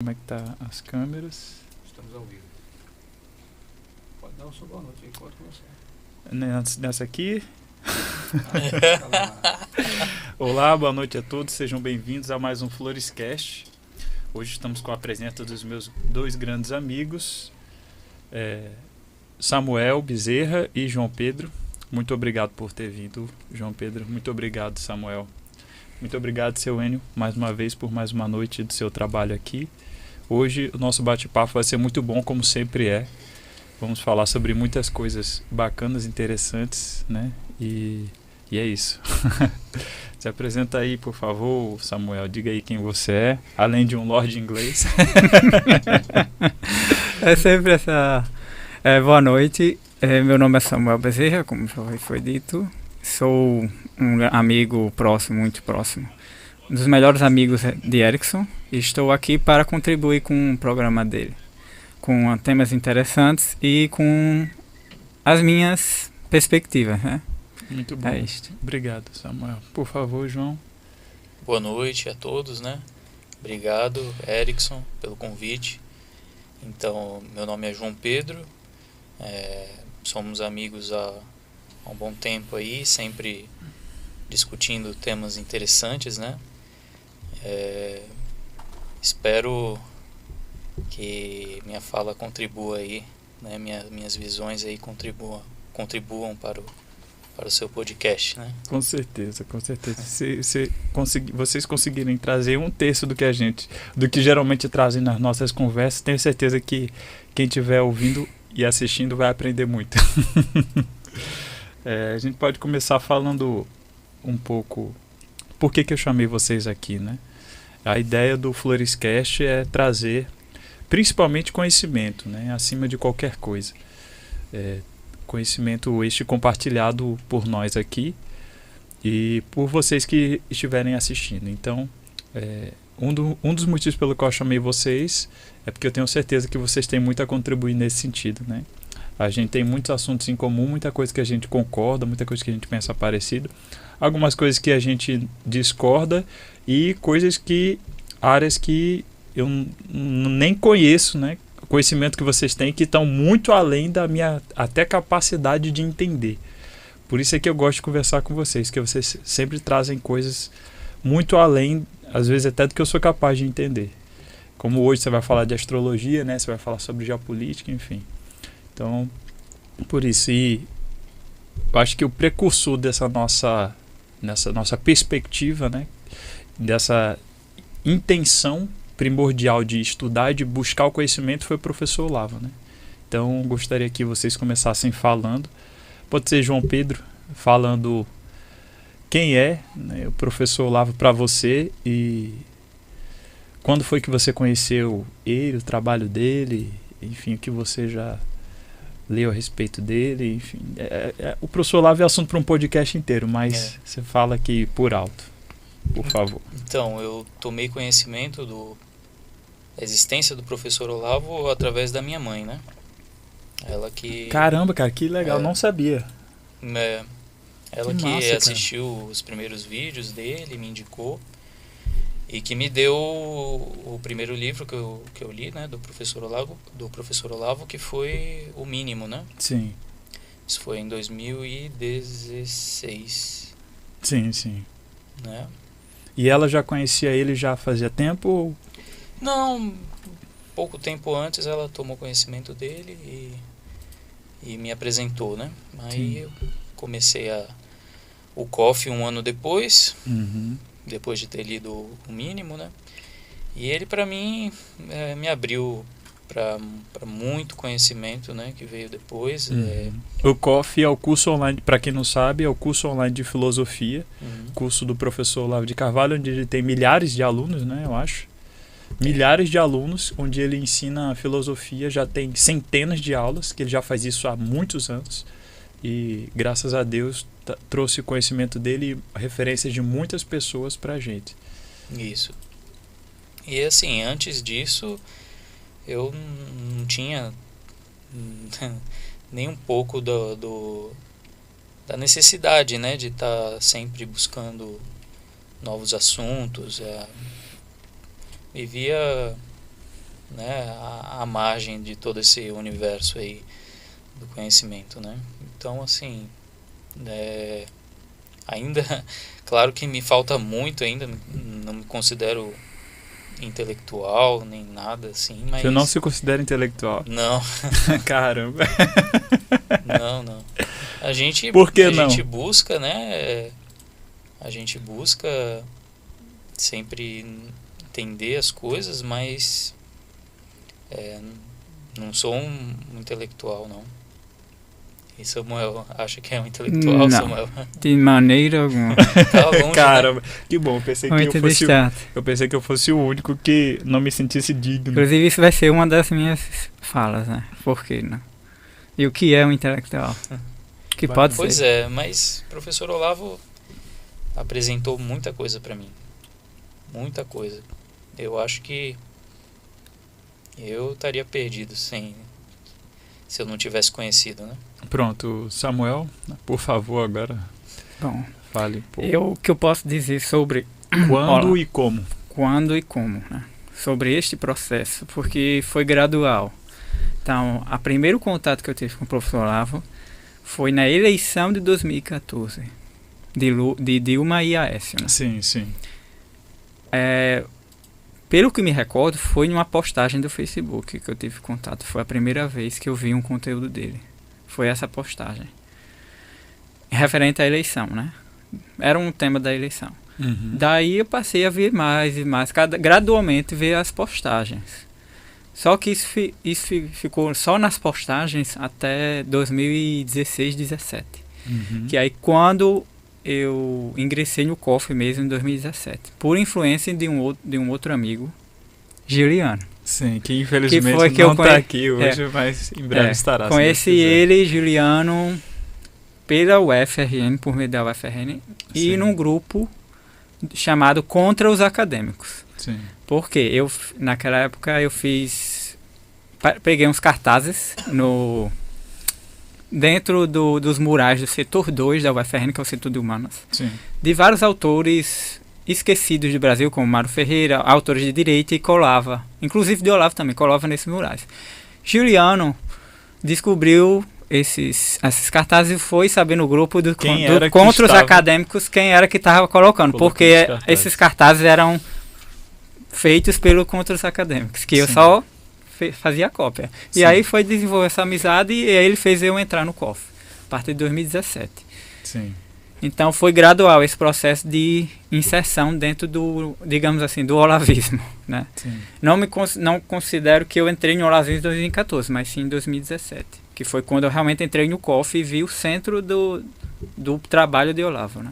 Como é que tá as câmeras? Estamos ao vivo. Pode dar o seu boa noite enquanto você. Nessa aqui. Ah, Olá, boa noite a todos, sejam bem-vindos a mais um Florescast. Hoje estamos com a presença dos meus dois grandes amigos, Samuel Bezerra e João Pedro. Muito obrigado por ter vindo, João Pedro. Muito obrigado, Samuel. Muito obrigado, seu Enio, mais uma vez por mais uma noite do seu trabalho aqui. Hoje o nosso bate-papo vai ser muito bom, como sempre é. Vamos falar sobre muitas coisas bacanas, interessantes, né? E é isso. Se apresenta aí, por favor, Samuel. Diga aí quem você é, além de um lord inglês. É sempre essa... boa noite. Meu nome é Samuel Bezerra, como já foi dito. Sou um amigo próximo, muito próximo. Um dos melhores amigos de Erickson. E estou aqui para contribuir com o programa dele. Com temas interessantes e com as minhas perspectivas, né? Muito bom. É isto. Obrigado, Samuel. Por favor, João. Boa noite a todos, né? Obrigado, Erickson, pelo convite. Então, meu nome é João Pedro. Somos amigos há um bom tempo aí, sempre discutindo temas interessantes, né? Espero que minha fala contribua aí, né? Minhas visões aí contribuam para o seu podcast, né? Com certeza, com certeza. Vocês conseguirem trazer um terço do que geralmente trazem nas nossas conversas, tenho certeza que quem estiver ouvindo e assistindo vai aprender muito. A gente pode começar falando um pouco por que eu chamei vocês aqui, né? A ideia do Florescast é trazer principalmente conhecimento, né? Acima de qualquer coisa. Conhecimento este compartilhado por nós aqui e por vocês que estiverem assistindo. Então, um dos motivos pelo qual eu chamei vocês é porque eu tenho certeza que vocês têm muito a contribuir nesse sentido, né? A gente tem muitos assuntos em comum, muita coisa que a gente concorda, muita coisa que a gente pensa parecido, algumas coisas que a gente discorda e áreas que eu nem conheço, né? O conhecimento que vocês têm que estão muito além da minha até capacidade de entender. Por isso é que eu gosto de conversar com vocês, que vocês sempre trazem coisas muito além, às vezes até do que eu sou capaz de entender. Como hoje você vai falar de astrologia, né? Você vai falar sobre geopolítica, enfim. Então, por isso, e eu acho que o precursor dessa nossa perspectiva, né? Dessa intenção primordial de estudar e de buscar o conhecimento foi o professor Olavo, né? Então, gostaria que vocês começassem falando. Pode ser João Pedro, falando quem é, né, o professor Olavo para você e quando foi que você conheceu ele, o trabalho dele, enfim, o que você já leu a respeito dele, enfim. O professor Olavo é assunto para um podcast inteiro, mas você fala aqui por alto, por favor. Então, eu tomei conhecimento da existência do professor Olavo através da minha mãe, né? Ela que... Caramba, cara, que legal, não sabia. Ela Que que massa, assistiu os primeiros vídeos dele, me indicou e que me deu o primeiro livro que eu li, né, do professor Olavo, que foi O Mínimo, né? Sim. Isso foi em 2016. Sim. Né? E ela já conhecia ele já fazia tempo? Ou... Não, pouco tempo antes ela tomou conhecimento dele e me apresentou, né? Aí eu comecei o COF um ano depois, depois de ter lido O Mínimo, né? E ele, para mim, me abriu para muito conhecimento, né? Que veio depois. O COF é o curso online, para quem não sabe, é o curso online de filosofia, curso do professor Olavo de Carvalho, onde ele tem milhares de alunos, né? Eu acho. Milhares de alunos, onde ele ensina filosofia, já tem centenas de aulas, que ele já faz isso há muitos anos. E, graças a Deus, trouxe o conhecimento dele e referências de muitas pessoas pra gente. Isso. E, assim, antes disso, eu não tinha nem um pouco da necessidade, né, de estar sempre buscando novos assuntos. Vivia né, à margem de todo esse universo aí do conhecimento, né? Então, assim, ainda, claro que me falta muito ainda, não me considero intelectual nem nada assim, mas... Você não se considera intelectual? Não. Caramba. Não. A gente, Por que a não? gente busca, né? A gente busca sempre entender as coisas, mas não sou um intelectual, não. E Samuel acha que é um intelectual, Não. Samuel? De maneira alguma. Tá longe, Caramba, que bom. Eu pensei que eu fosse o único que não me sentisse digno. Inclusive, isso vai ser uma das minhas falas, né? Por que não? E o que é um intelectual? Que pode Pois ser. é, mas o professor Olavo apresentou muita coisa para mim. Muita coisa. Eu acho que eu estaria perdido se eu não tivesse conhecido, né? Pronto, Samuel, por favor, agora Bom, fale. o que eu posso dizer sobre Quando Olá. e como? Quando e como, né? Sobre este processo, porque foi gradual. Então, o primeiro contato que eu tive com o professor Olavo foi na eleição de 2014, de Dilma e Aécio. Né? Sim. Pelo que me recordo, foi numa postagem do Facebook que eu tive contato. Foi a primeira vez que eu vi um conteúdo dele. Foi essa postagem. Referente à eleição, né? Era um tema da eleição. Uhum. Daí eu passei a ver mais e mais, gradualmente ver as postagens. Só que isso ficou só nas postagens até 2016, 2017. Uhum. Que aí quando eu ingressei no COF mesmo em 2017, por influência de um outro amigo, Juliano. Sim, que infelizmente foi que não eu está aqui hoje, mas em breve estará. se Conheci Deus quiser. ele, Juliano, pela UFRN, por meio da UFRN, e Sim. num grupo chamado Contra os Acadêmicos. Sim. Porque naquela época eu peguei uns cartazes dentro dos murais do setor 2 da UFRN, que é o setor de humanas, Sim. de vários autores esquecidos do Brasil, como Mário Ferreira, autores de direita, e colava, inclusive de Olavo também, colava nesses murais. Juliano descobriu esses cartazes e foi saber no grupo contra os acadêmicos quem era que estava colocando, porque esses cartazes eram feitos pelo contra os acadêmicos, que eu só fazia cópia. Sim. E aí foi desenvolver essa amizade e aí ele fez eu entrar no COF, a partir de 2017. Sim. Então foi gradual esse processo de inserção dentro do, digamos assim, do olavismo, né? Sim. Não considero que eu entrei no olavismo em 2014, mas sim em 2017, que foi quando eu realmente entrei no COF e vi o centro do trabalho de Olavo, né?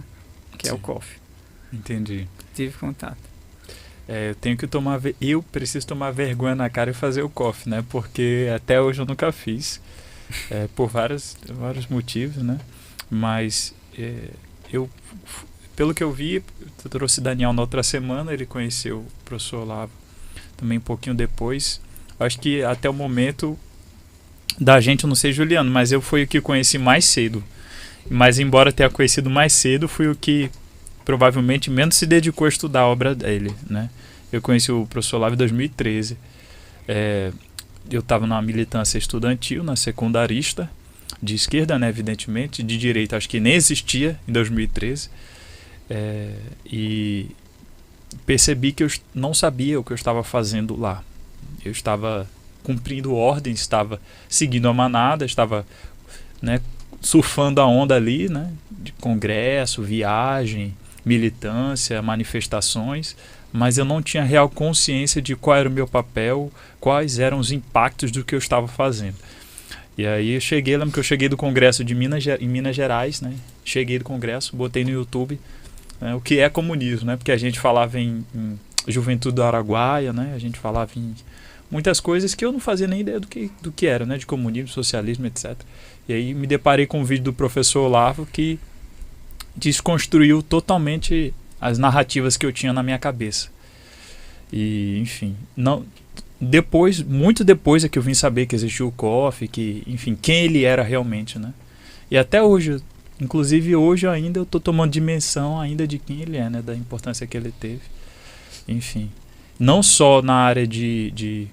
Que é o COF. Entendi. Tive contato. Eu preciso tomar vergonha na cara e fazer o COF, né? Porque até hoje eu nunca fiz, por vários motivos, né? Mas pelo que eu vi, eu trouxe Daniel na outra semana, ele conheceu o professor Olavo também um pouquinho depois. Acho que até o momento da gente, eu não sei Juliano, mas eu fui o que conheci mais cedo. Mas embora tenha conhecido mais cedo, fui o que provavelmente menos se dedicou a estudar a obra dele, né? Eu conheci o professor Olavo em 2013. Eu estava numa militância estudantil, na secundarista, de esquerda, né, evidentemente, de direita acho que nem existia em 2013, e percebi que eu não sabia o que eu estava fazendo lá. Eu estava cumprindo ordens, estava seguindo a manada, estava, né, surfando a onda ali, né, de congresso, viagem, militância, manifestações, mas eu não tinha real consciência de qual era o meu papel, quais eram os impactos do que eu estava fazendo. E aí lembro que eu cheguei do congresso em Minas Gerais, né? Cheguei do congresso, botei no YouTube, né, o que é comunismo, né? Porque a gente falava em Juventude do Araguaia, né? A gente falava em muitas coisas que eu não fazia nem ideia do que era, né? De comunismo, socialismo, etc. E aí me deparei com um vídeo do professor Olavo que desconstruiu totalmente as narrativas que eu tinha na minha cabeça. E, enfim, muito depois é que eu vim saber que existiu o COF, que, enfim, quem ele era realmente, né? E até hoje, inclusive hoje ainda eu estou tomando dimensão ainda de quem ele é, né? Da importância que ele teve. Enfim, não só na área de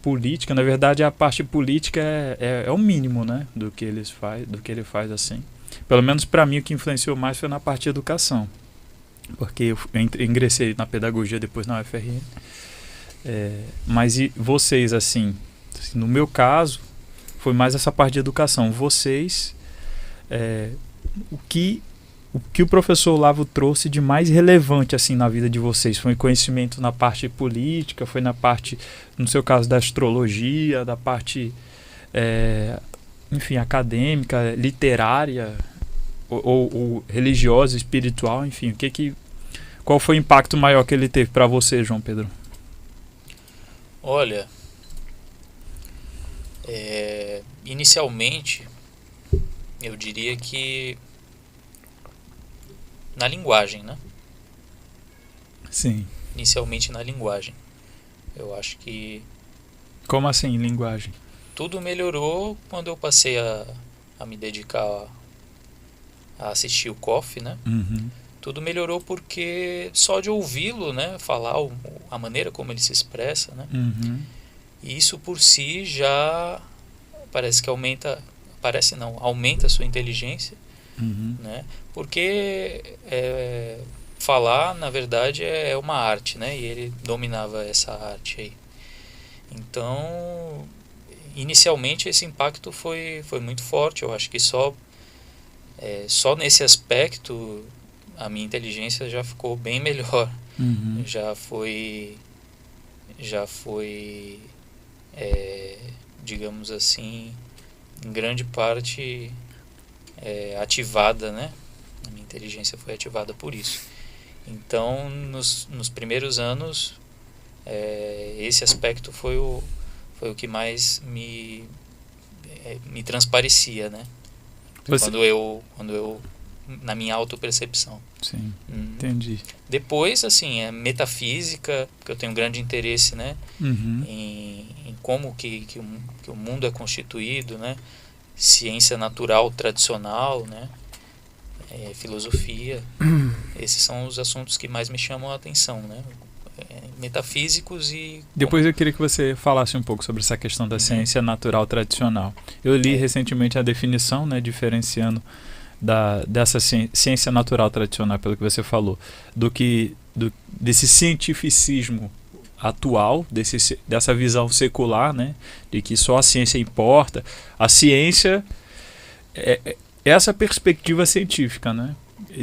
política, na verdade a parte política é o mínimo, né, do que ele faz assim. Pelo menos para mim o que influenciou mais foi na parte de educação, porque eu ingressei na pedagogia depois na UFRN. Mas e vocês, assim, no meu caso foi mais essa parte de educação. Vocês, o que o professor Olavo trouxe de mais relevante assim na vida de vocês? Foi conhecimento na parte política, foi na parte, no seu caso, da astrologia, da parte, enfim, acadêmica, literária, ou religiosa, espiritual, enfim, qual foi o impacto maior que ele teve para você, João Pedro? Olha, inicialmente, eu diria que na linguagem, né? Sim. Inicialmente na linguagem. Eu acho que... Como assim, linguagem? Tudo melhorou quando eu passei a me dedicar a assistir o COF, né? Uhum. Tudo melhorou porque só de ouvi-lo, né, falar a maneira como ele se expressa, né? Uhum. E isso por si já parece que aumenta a sua inteligência, Uhum. né? Porque falar, na verdade, é uma arte, né? E ele dominava essa arte aí. Então, inicialmente esse impacto foi muito forte. Eu acho que só nesse aspecto a minha inteligência já ficou bem melhor. Uhum. Já foi digamos assim, em grande parte ativada, né? A minha inteligência foi ativada por isso. Então, nos primeiros anos, esse aspecto foi o que mais me transparecia, né? Quando eu na minha autopercepção. Sim, entendi. Depois, assim, metafísica, porque eu tenho um grande interesse, né? Uhum. Em como que o mundo é constituído, né? Ciência natural tradicional, né? Filosofia. Esses são os assuntos que mais me chamam a atenção, né? Metafísicos e... Depois eu queria que você falasse um pouco sobre essa questão da ciência natural tradicional. Eu li recentemente a definição, né, diferenciando dessa ciência natural tradicional, pelo que você falou, desse cientificismo atual, dessa visão secular, né, de que só a ciência importa. A ciência é essa perspectiva científica, né,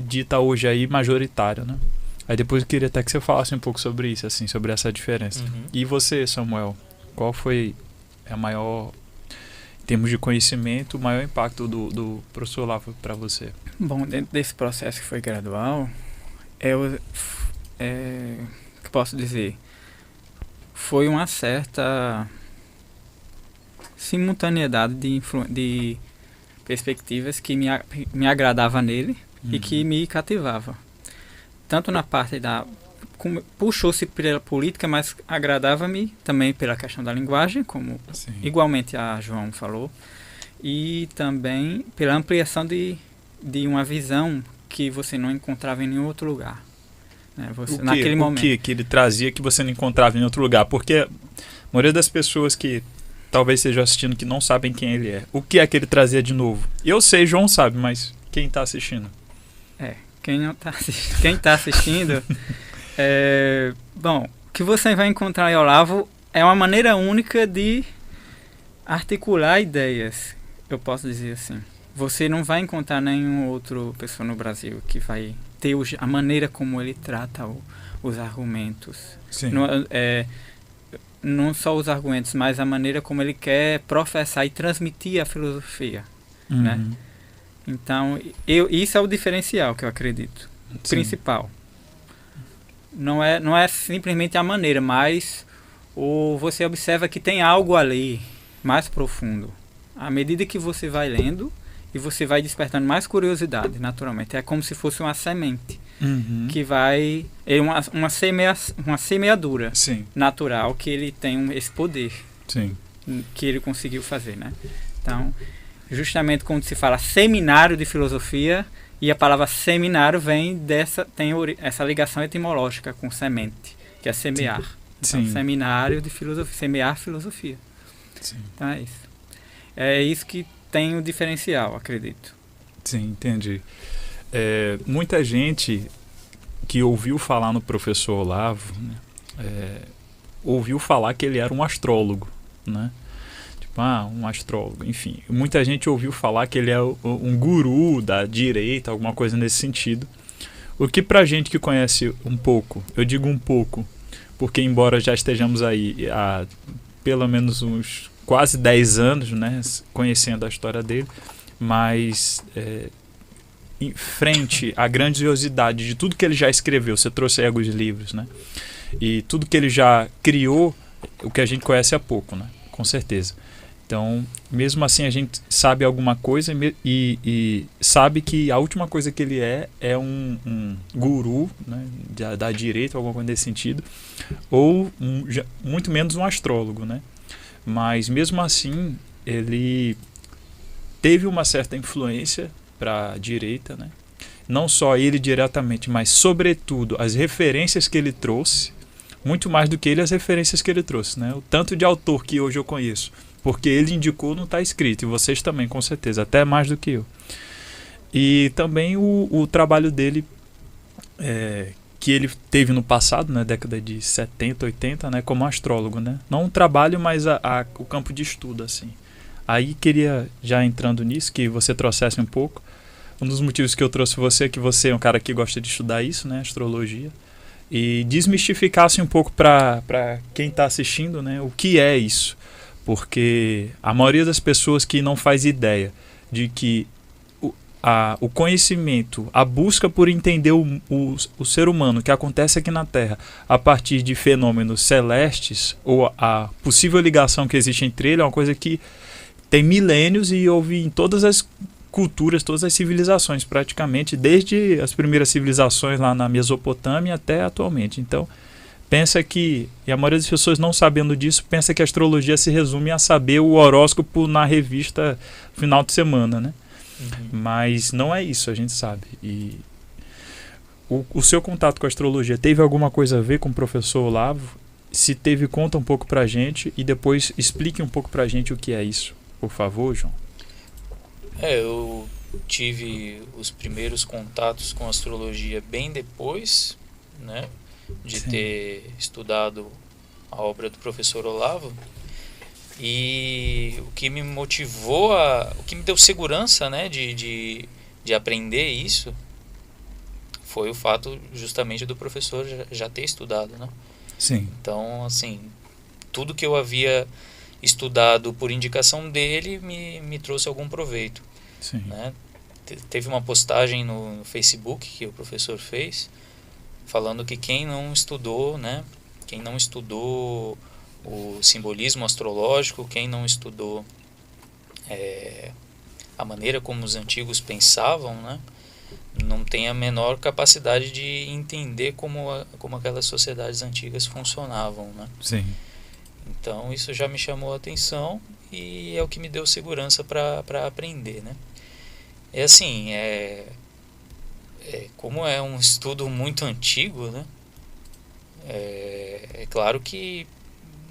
dita hoje aí majoritária, né. Aí depois eu queria até que você falasse um pouco sobre isso, assim, sobre essa diferença. Uhum. E você, Samuel, qual foi a maior, em termos de conhecimento, o maior impacto do professor Olavo para você? Bom, dentro desse processo que foi gradual, que posso dizer, foi uma certa simultaneidade de perspectivas que me agradava nele e que me cativava. Tanto na parte puxou-se pela política, mas agradava-me também pela questão da linguagem, como Sim. igualmente a João falou, e também pela ampliação de uma visão que você não encontrava em nenhum outro lugar. Né? Naquele momento. O que ele trazia que você não encontrava em outro lugar? Porque a maioria das pessoas que talvez estejam assistindo que não sabem quem ele é, o que é que ele trazia de novo? Eu sei, João sabe, mas quem está assistindo? Quem está assistindo, bom, o que você vai encontrar em Olavo é uma maneira única de articular ideias, eu posso dizer assim. Você não vai encontrar nenhuma outra pessoa no Brasil que vai ter a maneira como ele trata os argumentos. Sim. Não só os argumentos, mas a maneira como ele quer professar e transmitir a filosofia, né? Então, isso é o diferencial que eu acredito. Sim. Principal. Não é simplesmente a maneira, mas você observa que tem algo ali mais profundo. À medida que você vai lendo e você vai despertando mais curiosidade, naturalmente. É como se fosse uma semente que vai... uma semeadura Sim. natural que ele tem esse poder. Sim. Que ele conseguiu fazer, né? Então... Justamente quando se fala seminário de filosofia, e a palavra seminário vem tem essa ligação etimológica com semente, que é semear. Sim. um seminário de filosofia, semear filosofia. Sim. Então é isso. É isso que tem o diferencial, acredito. Sim, entendi. Muita gente que ouviu falar no professor Olavo, né, ouviu falar que ele era um astrólogo, né? Tipo, um astrólogo, enfim. Muita gente ouviu falar que ele é um guru da direita, alguma coisa nesse sentido. O que pra gente que conhece um pouco, eu digo um pouco, porque embora já estejamos aí há pelo menos uns quase 10 anos, né, conhecendo a história dele, mas em frente à grandiosidade de tudo que ele já escreveu, você trouxe aí alguns livros, né, e tudo que ele já criou, o que a gente conhece há pouco, né, com certeza. Então, mesmo assim, a gente sabe alguma coisa e sabe que a última coisa que ele é um guru, né, da direita, alguma coisa nesse sentido, ou muito menos um astrólogo, né? Mas, mesmo assim, ele teve uma certa influência para a direita, né? Não só ele diretamente, mas, sobretudo, as referências que ele trouxe, muito mais do que ele, as referências que ele trouxe, né? O tanto de autor que hoje eu conheço, porque ele indicou, não está escrito, e vocês também, com certeza, até mais do que eu. E também o trabalho dele, que ele teve no passado, na década de 70, 80, né, como astrólogo, né? Não um trabalho, mas o campo de estudo, assim. Aí queria, já entrando nisso, que você trouxesse um pouco. Um dos motivos que eu trouxe você é que você é um cara que gosta de estudar isso, né, astrologia, e desmistificasse um pouco para quem está assistindo, né, o que é isso. Porque a maioria das pessoas que não faz ideia de que o conhecimento, a busca por entender o ser humano que acontece aqui na Terra a partir de fenômenos celestes, ou a possível ligação que existe entre eles, é uma coisa que tem milênios e houve em todas as culturas, todas as civilizações praticamente, desde as primeiras civilizações lá na Mesopotâmia até atualmente. Então, pensa que, e a maioria das pessoas não sabendo disso, pensa que a astrologia se resume a saber o horóscopo na revista final de semana, né? Uhum. Mas não é isso, a gente sabe. E o seu contato com a astrologia teve alguma coisa a ver com o professor Olavo? Se teve, conta um pouco pra gente e depois explique um pouco pra gente o que é isso, por favor, João. Eu tive os primeiros contatos com a astrologia bem depois, né, de Sim. ter estudado a obra do professor Olavo, e o que me motivou, o que me deu segurança, né, de aprender isso, foi o fato justamente do professor já ter estudado, né? Sim. Então, assim, tudo que eu havia estudado por indicação dele me trouxe algum proveito. Sim. Né? Teve uma postagem no Facebook que o professor fez, falando que quem não estudou, né, quem não estudou o simbolismo astrológico, quem não estudou a maneira como os antigos pensavam, né, não tem a menor capacidade de entender como aquelas sociedades antigas funcionavam, né? Sim. Então isso já me chamou a atenção e é o que me deu segurança para aprender, né? É assim, como é um estudo muito antigo, né? É claro que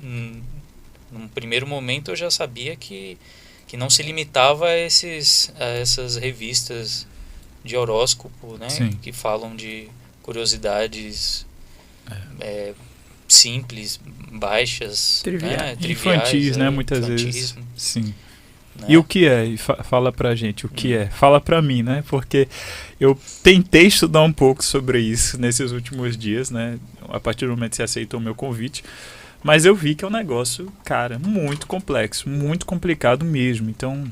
num primeiro momento eu já sabia que não se limitava a essas revistas de horóscopo, né? Sim. Que falam de curiosidades simples, baixas, triviais, infantis, né? Muitas vezes. Sim. Né? E o que é? Fala pra gente o que é. Fala pra mim, né? Porque eu tentei estudar um pouco sobre isso nesses últimos dias, né? A partir do momento que você aceitou o meu convite. Mas eu vi que é um negócio, cara, muito complexo, muito complicado mesmo. Então,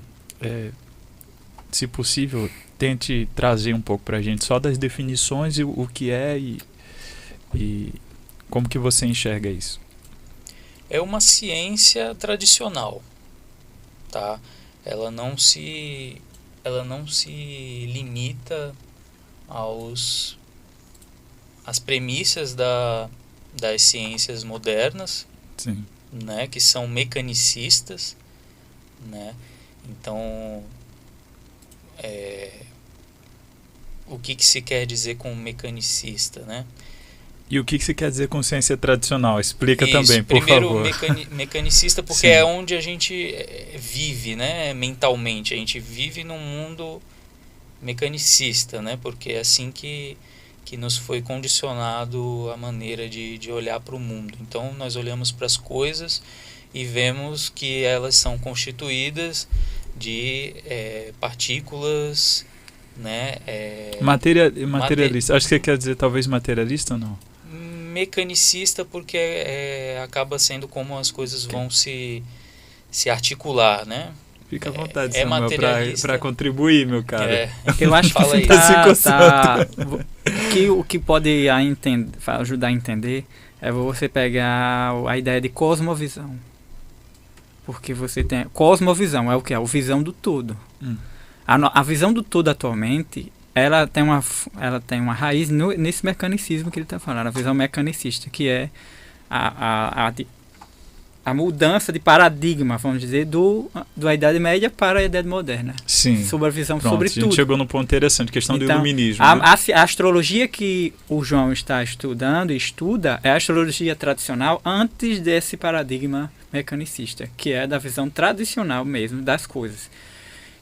se possível, tente trazer um pouco pra gente só das definições e o que é e como que você enxerga isso. É uma ciência tradicional, tá? Ela não se limita às premissas das ciências modernas, Sim. né, que são mecanicistas, né? Então, o que se quer dizer com mecanicista, né? E o que você quer dizer com ciência tradicional? Explica Isso, também, por primeiro, favor. mecanicista, porque Sim. é onde a gente vive, né, mentalmente. A gente vive num mundo mecanicista, né, porque é assim que nos foi condicionado a maneira de olhar para o mundo. Então, nós olhamos para as coisas e vemos que elas são constituídas de partículas, né? Materialista. Acho que você quer dizer talvez materialista ou não? Mecanicista, porque acaba sendo como as coisas vão se articular, né? Fica à vontade, é Samuel, materialista. para contribuir, meu cara. Eu acho Fala aí. que o que pode ajudar a entender é você pegar a ideia de cosmovisão. Porque você tem... Cosmovisão é o que? É a visão do todo. A visão do todo atualmente, ela tem uma raiz nesse mecanicismo que ele está falando, a visão mecanicista, que é a mudança de paradigma, vamos dizer, da Idade Média para a Idade Moderna. Sim. Sobre a visão Pronto, sobre a gente tudo. chegou num ponto interessante, questão do iluminismo. A astrologia que o João está estudando e estuda é a astrologia tradicional antes desse paradigma mecanicista, que é da visão tradicional mesmo das coisas.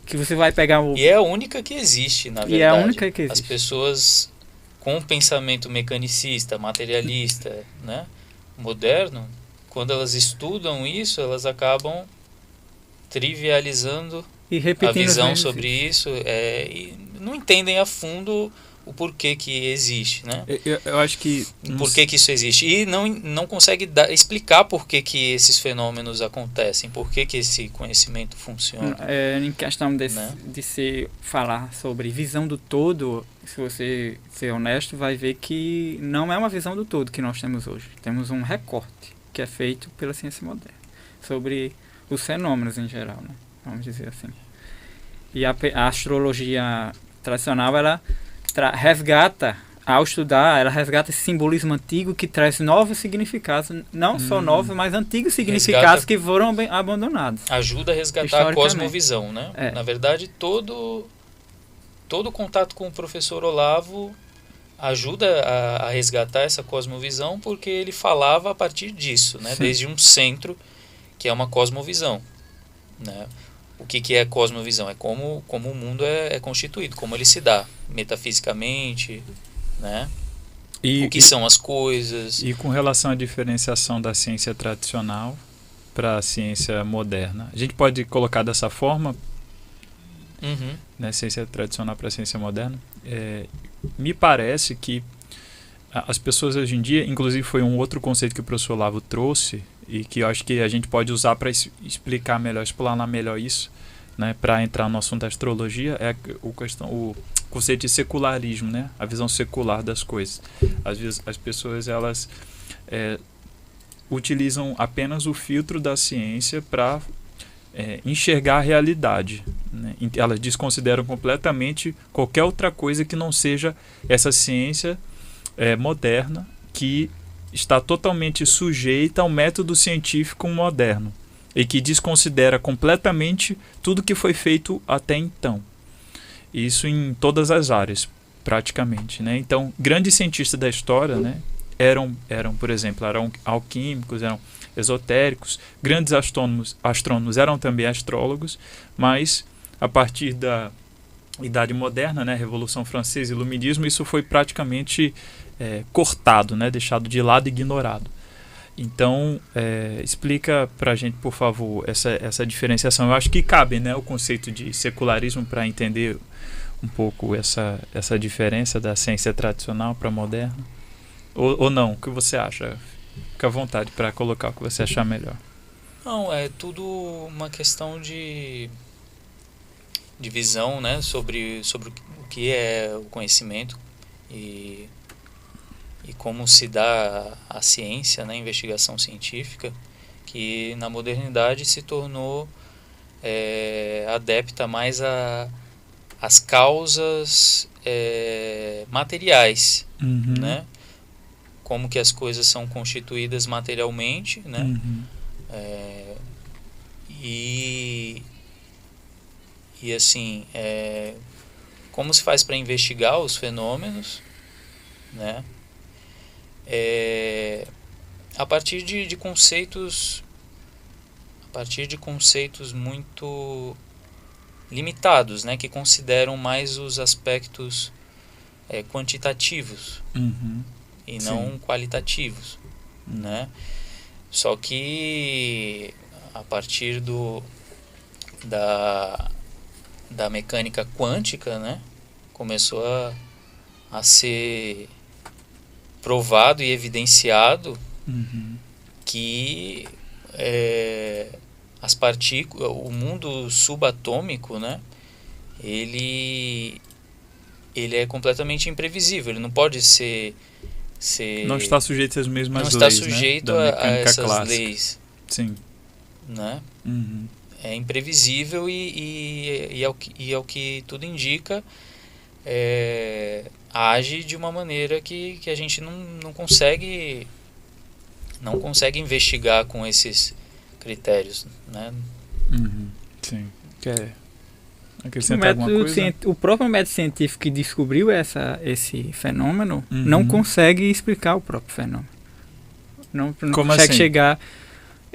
Que você vai pegar E é a única que existe, na verdade. E é a única que existe. As pessoas com pensamento mecanicista, materialista, né, moderno, quando elas estudam isso, elas acabam trivializando e repetindo a visão sobre isso e não entendem a fundo o porquê que existe, né? Eu acho que... Por que isso existe. E não consegue explicar por que esses fenômenos acontecem, por que esse conhecimento funciona. Em questão de se falar sobre visão do todo, se você ser honesto, vai ver que não é uma visão do todo que nós temos hoje. Temos um recorte que é feito pela ciência moderna sobre os fenômenos em geral, né? Vamos dizer assim. E a astrologia tradicional, ela resgata, ao estudar, ela resgata esse simbolismo antigo que traz novos significados, não só novos, mas antigos significados que foram abandonados. Ajuda a resgatar a cosmovisão, né? Na verdade, todo contato com o professor Olavo ajuda a resgatar essa cosmovisão, porque ele falava a partir disso, né? Desde um centro que é uma cosmovisão, né? O que é cosmovisão? É como o mundo é constituído, como ele se dá metafisicamente, né? O que são as coisas. E com relação à diferenciação da ciência tradicional para a ciência moderna, a gente pode colocar dessa forma, né? Ciência tradicional para a ciência moderna. Me parece que as pessoas hoje em dia, inclusive foi um outro conceito que o professor Olavo trouxe e que eu acho que a gente pode usar para explicar melhor, explanar melhor isso, né, para entrar no assunto da astrologia, é o conceito de secularismo, né, a visão secular das coisas. Às vezes as pessoas elas utilizam apenas o filtro da ciência para enxergar a realidade, né? Elas desconsideram completamente qualquer outra coisa que não seja essa ciência moderna, que está totalmente sujeita ao método científico moderno e que desconsidera completamente tudo que foi feito até então. Isso em todas as áreas, praticamente, né? Então, grandes cientistas da história, né, eram, por exemplo, eram alquímicos, eram esotéricos, grandes astrônomos eram também astrólogos, mas a partir da Idade Moderna, né, Revolução Francesa, Iluminismo, isso foi praticamente cortado, né, deixado de lado e ignorado. Então, explica para a gente, por favor, essa diferenciação. Eu acho que cabe, né, o conceito de secularismo para entender um pouco essa diferença da ciência tradicional para a moderna. Ou não? O que você acha? Fica à vontade para colocar o que você achar melhor. Não, é tudo uma questão de visão, né, sobre o que é o conhecimento e como se dá a ciência, né, a investigação científica, que na modernidade se tornou adepta mais às causas materiais, né? Como que as coisas são constituídas materialmente, né? E assim, como se faz para investigar os fenômenos, né? a partir de conceitos muito limitados, né, que consideram mais os aspectos quantitativos e não Sim. qualitativos, né? Só que a partir da mecânica quântica, né, começou a ser provado e evidenciado que as partículas, o mundo subatômico, né, ele é completamente imprevisível, ele não pode ser Não está sujeito às mesmas não leis, está né, sujeito da a mecânica essas clássica. leis, Sim. né? Uhum. É imprevisível e ao que tudo indica, age de uma maneira que a gente não consegue investigar com esses critérios, né? Uhum. Sim. Quer acrescentar alguma coisa? O próprio método científico que descobriu esse fenômeno Uhum. não consegue explicar o próprio fenômeno. Não Como consegue assim? chegar.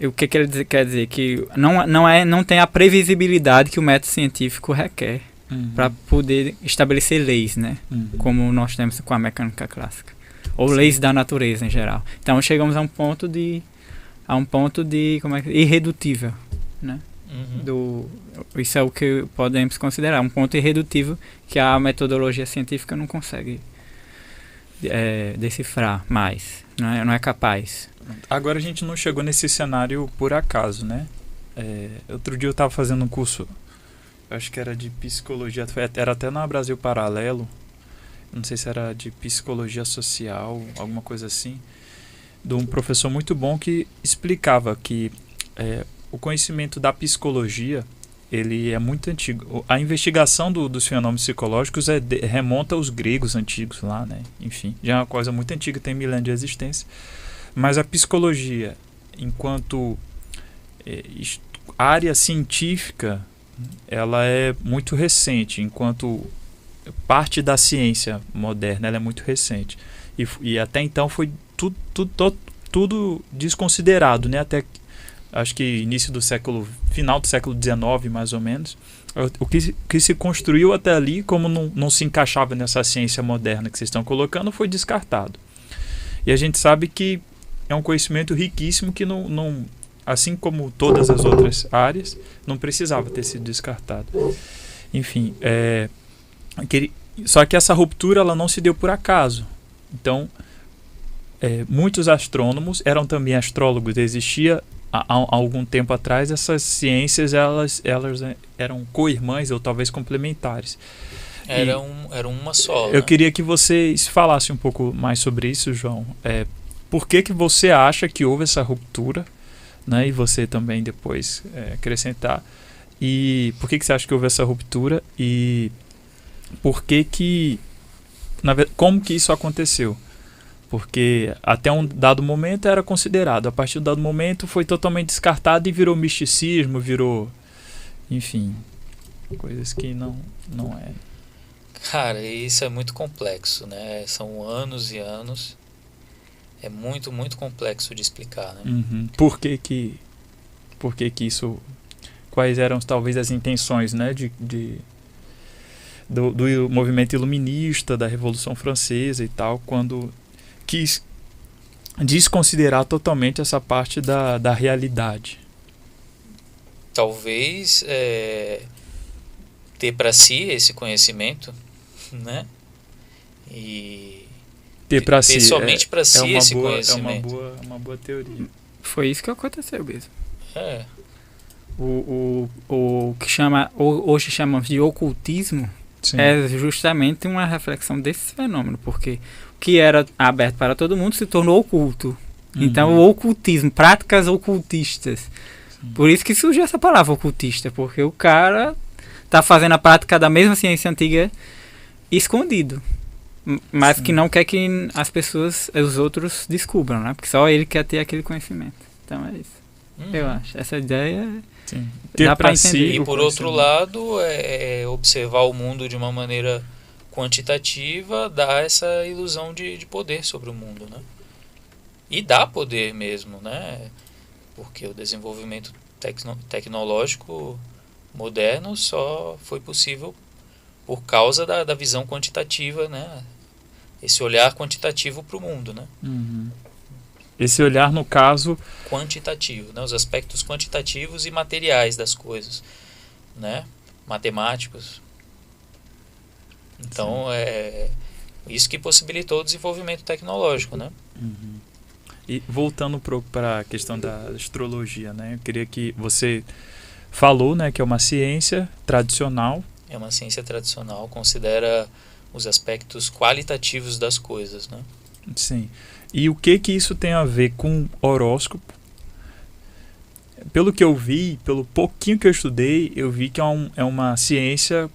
O que quer dizer? Que não tem a previsibilidade que o método científico requer para poder estabelecer leis, né? Como nós temos com a mecânica clássica. Ou leis da natureza em geral. Então chegamos a um ponto de irredutível, né? Isso é o que podemos considerar um ponto irredutível que a metodologia científica não consegue decifrar mais, não é capaz. Agora a gente não chegou nesse cenário por acaso, né? Outro dia eu estava fazendo um curso, acho que era de psicologia, era até na Brasil Paralelo, não sei se era de psicologia social, alguma coisa assim, de um professor muito bom que explicava que o conhecimento da psicologia, ele é muito antigo. A investigação dos fenômenos psicológicos remonta aos gregos antigos lá, né? Enfim, já é uma coisa muito antiga, tem milênios de existência. Mas a psicologia, enquanto área científica, ela é muito recente, enquanto parte da ciência moderna, ela é muito recente. E até então foi tudo desconsiderado, né? Até acho que final do século XIX, mais ou menos. O que se construiu até ali, como não se encaixava nessa ciência moderna que vocês estão colocando, foi descartado. E a gente sabe que é um conhecimento riquíssimo que não, assim como todas as outras áreas, não precisava ter sido descartado. Enfim, só que essa ruptura ela não se deu por acaso. Então, muitos astrônomos eram também astrólogos. Existia há algum tempo atrás essas ciências elas eram co-irmãs ou talvez complementares. Eram uma só. Eu queria que vocês falassem um pouco mais sobre isso, João. Por que você acha que houve essa ruptura, né? E você também depois acrescentar. E por que você acha que houve essa ruptura e como que isso aconteceu? Porque até um dado momento era considerado, a partir do dado momento foi totalmente descartado e virou misticismo, enfim, coisas que não é. Cara, isso é muito complexo, né? São anos e anos. É muito, muito complexo de explicar, né? Uhum. Por que isso... Quais eram talvez as intenções, né, do movimento iluminista, da Revolução Francesa e tal, quando quis desconsiderar totalmente essa parte da realidade? Talvez ter para si esse conhecimento, né? E ter para si somente para si esse conhecimento. É uma boa teoria. Foi isso que aconteceu mesmo. O que hoje chamamos de ocultismo. Sim. É justamente uma reflexão desse fenômeno, porque o que era aberto para todo mundo se tornou oculto. Então o ocultismo, práticas ocultistas. Sim. Por isso que surgiu essa palavra ocultista, porque o cara está fazendo a prática da mesma ciência antiga escondido, mas que não quer que as pessoas, os outros descubram, né? Porque só ele quer ter aquele conhecimento. Então é isso. Eu acho. Essa ideia dá para entender. E por outro lado, observar o mundo de uma maneira quantitativa dá essa ilusão de poder sobre o mundo, né? E dá poder mesmo, né? Porque o desenvolvimento tecnológico moderno só foi possível por causa da visão quantitativa, né? Esse olhar quantitativo para o mundo, né? Esse olhar, no caso... Quantitativo, né? Os aspectos quantitativos e materiais das coisas, né? Matemáticos. Então, é isso que possibilitou o desenvolvimento tecnológico, né? E voltando para a questão da astrologia, né? Eu queria que você falou, né, que é uma ciência tradicional. É uma ciência tradicional, considera os aspectos qualitativos das coisas, né? Sim. E o que isso tem a ver com horóscopo? Pelo que eu vi, pelo pouquinho que eu estudei, eu vi que é uma ciência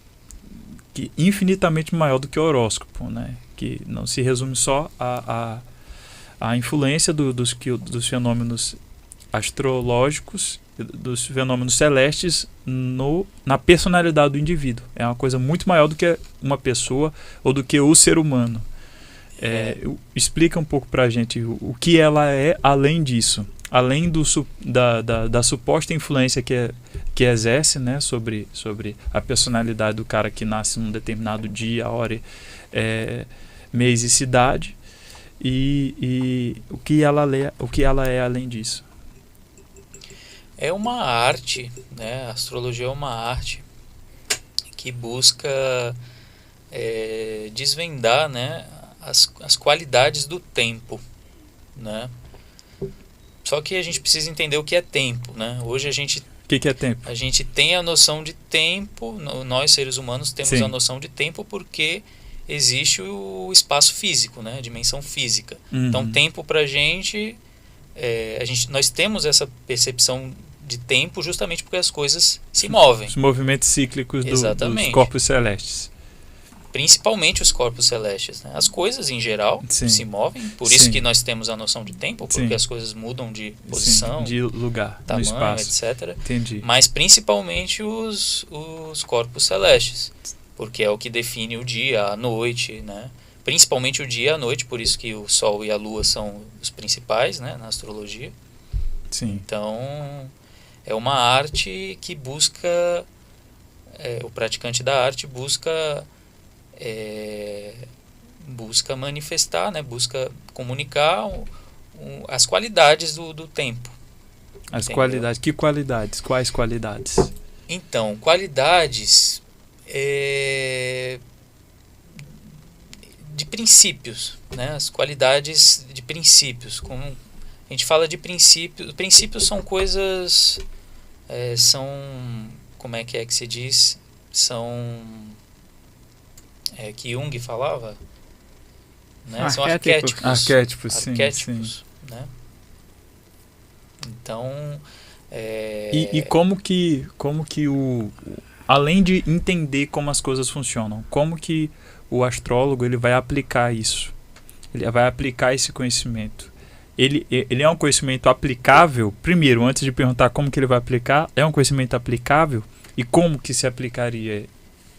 que infinitamente maior do que o horóscopo, né? Que não se resume só a influência dos fenômenos astrológicos, dos fenômenos celestes na personalidade do indivíduo. É uma coisa muito maior do que uma pessoa ou do que o ser humano. Explica um pouco pra gente o que ela é além disso, além da suposta influência que exerce, né, sobre a personalidade do cara que nasce num determinado dia, hora, mês e cidade, e o que ela é além disso. É uma arte, né? A astrologia é uma arte que busca desvendar, né, as qualidades do tempo, né? Só que a gente precisa entender o que é tempo, né? Hoje O que é tempo? A gente tem a noção de tempo, nós seres humanos temos Sim. a noção de tempo porque existe o espaço físico, né? A dimensão física. Então, tempo pra gente, nós temos essa percepção de tempo justamente porque as coisas se movem. Os movimentos cíclicos dos corpos celestes. Principalmente os corpos celestes, né? As coisas em geral se movem, por isso que nós temos a noção de tempo, porque as coisas mudam de posição, de lugar, tamanho, no espaço, etc. Entendi. Mas principalmente os corpos celestes, porque é o que define o dia, a noite, né? Principalmente o dia e a noite, por isso que o Sol e a Lua são os principais, né, na astrologia. Sim. Então, é uma arte que busca, o praticante da arte busca manifestar, né, busca comunicar as qualidades do tempo. As entendeu? qualidades, que qualidades? Quais qualidades? Então, qualidades de princípios, né? As qualidades de princípios. Como a gente fala de princípios, princípios são coisas, como é que se diz? São que Jung falava, né? São arquétipos. Arquétipos, sim. Né? Então, E como que além de entender como as coisas funcionam, como que o astrólogo ele vai aplicar isso? Ele vai aplicar esse conhecimento. Ele é um conhecimento aplicável? Primeiro, antes de perguntar como que ele vai aplicar, é um conhecimento aplicável? E como que se aplicaria?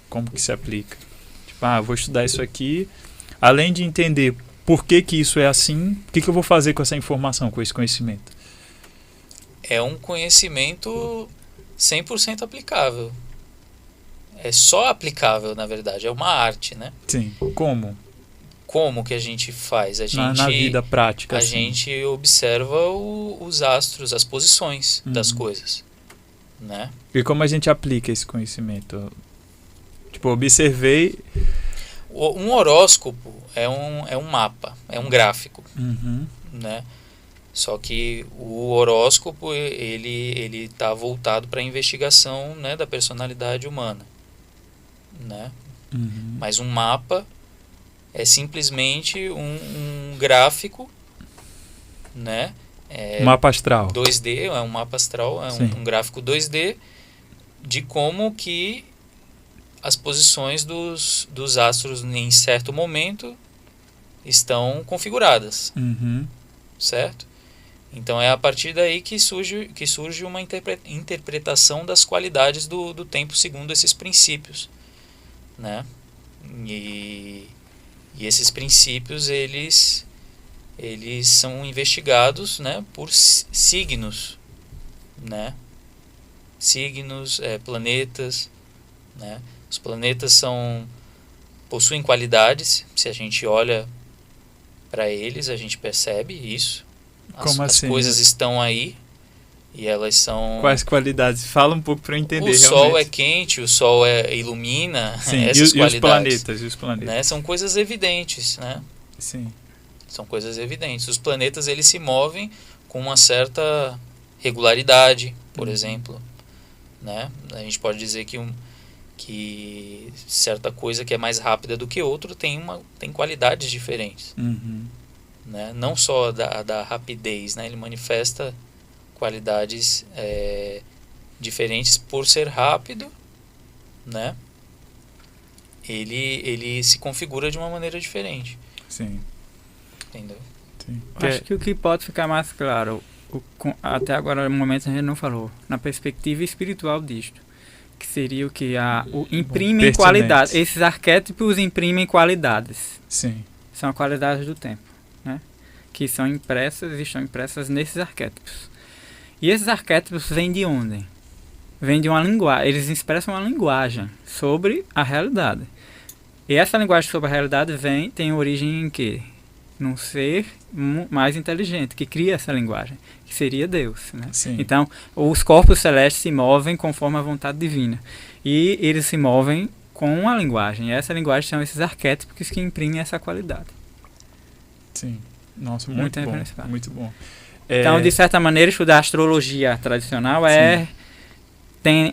Como que se aplica? Tipo, vou estudar isso aqui. Além de entender por que isso é assim, o que eu vou fazer com essa informação, com esse conhecimento? É um conhecimento 100% aplicável. É só aplicável, na verdade. É uma arte, né? Sim. Como? Como que a gente faz? Na vida prática. A gente observa os astros, as posições das coisas, né? E como a gente aplica esse conhecimento? Tipo, observei... Um horóscopo é um mapa, é um gráfico, né? Só que o horóscopo ele está voltado para a investigação, né, da personalidade humana, né? Mas um mapa é simplesmente um gráfico, né? Mapa astral. 2D, é um mapa astral, um gráfico 2D de como que as posições dos astros em certo momento estão configuradas, certo? Então é a partir daí que surge uma interpretação das qualidades do tempo segundo esses princípios, né? E esses princípios eles eles são investigados, né, por signos, né? Signos, planetas, né? Os planetas possuem qualidades. Se a gente olha para eles, a gente percebe isso. Como As assim? coisas estão aí e elas são... Quais qualidades? Fala um pouco para eu entender. O realmente. Sol é quente, o Sol ilumina. Sim, essas e qualidades. e os planetas? Né? São coisas evidentes, né? Sim. São coisas evidentes. Os planetas, eles se movem com uma certa regularidade, por exemplo, né? A gente pode dizer que certa coisa que é mais rápida do que outra tem qualidades diferentes, né? Não só da rapidez, né? Ele manifesta qualidades diferentes por ser rápido, né? Ele se configura de uma maneira diferente. Sim. Entendeu? Sim. Acho que o que pode ficar mais claro, até agora no momento a gente não falou, na perspectiva espiritual disto, que seria o que imprimem qualidades. Esses arquétipos imprimem qualidades. Sim. São qualidades do tempo, né? Que são impressas e estão impressas nesses arquétipos. E esses arquétipos vêm de onde? Vêm de uma linguagem. Eles expressam uma linguagem sobre a realidade. E essa linguagem sobre a realidade tem origem em quê? Num ser mais inteligente, que cria essa linguagem, que seria Deus, né? Então, os corpos celestes se movem conforme a vontade divina. E eles se movem com uma linguagem. E essa linguagem são esses arquétipos que imprimem essa qualidade. Sim. Nossa, muito bom. Muito bom. Então, de certa maneira, estudar astrologia tradicional é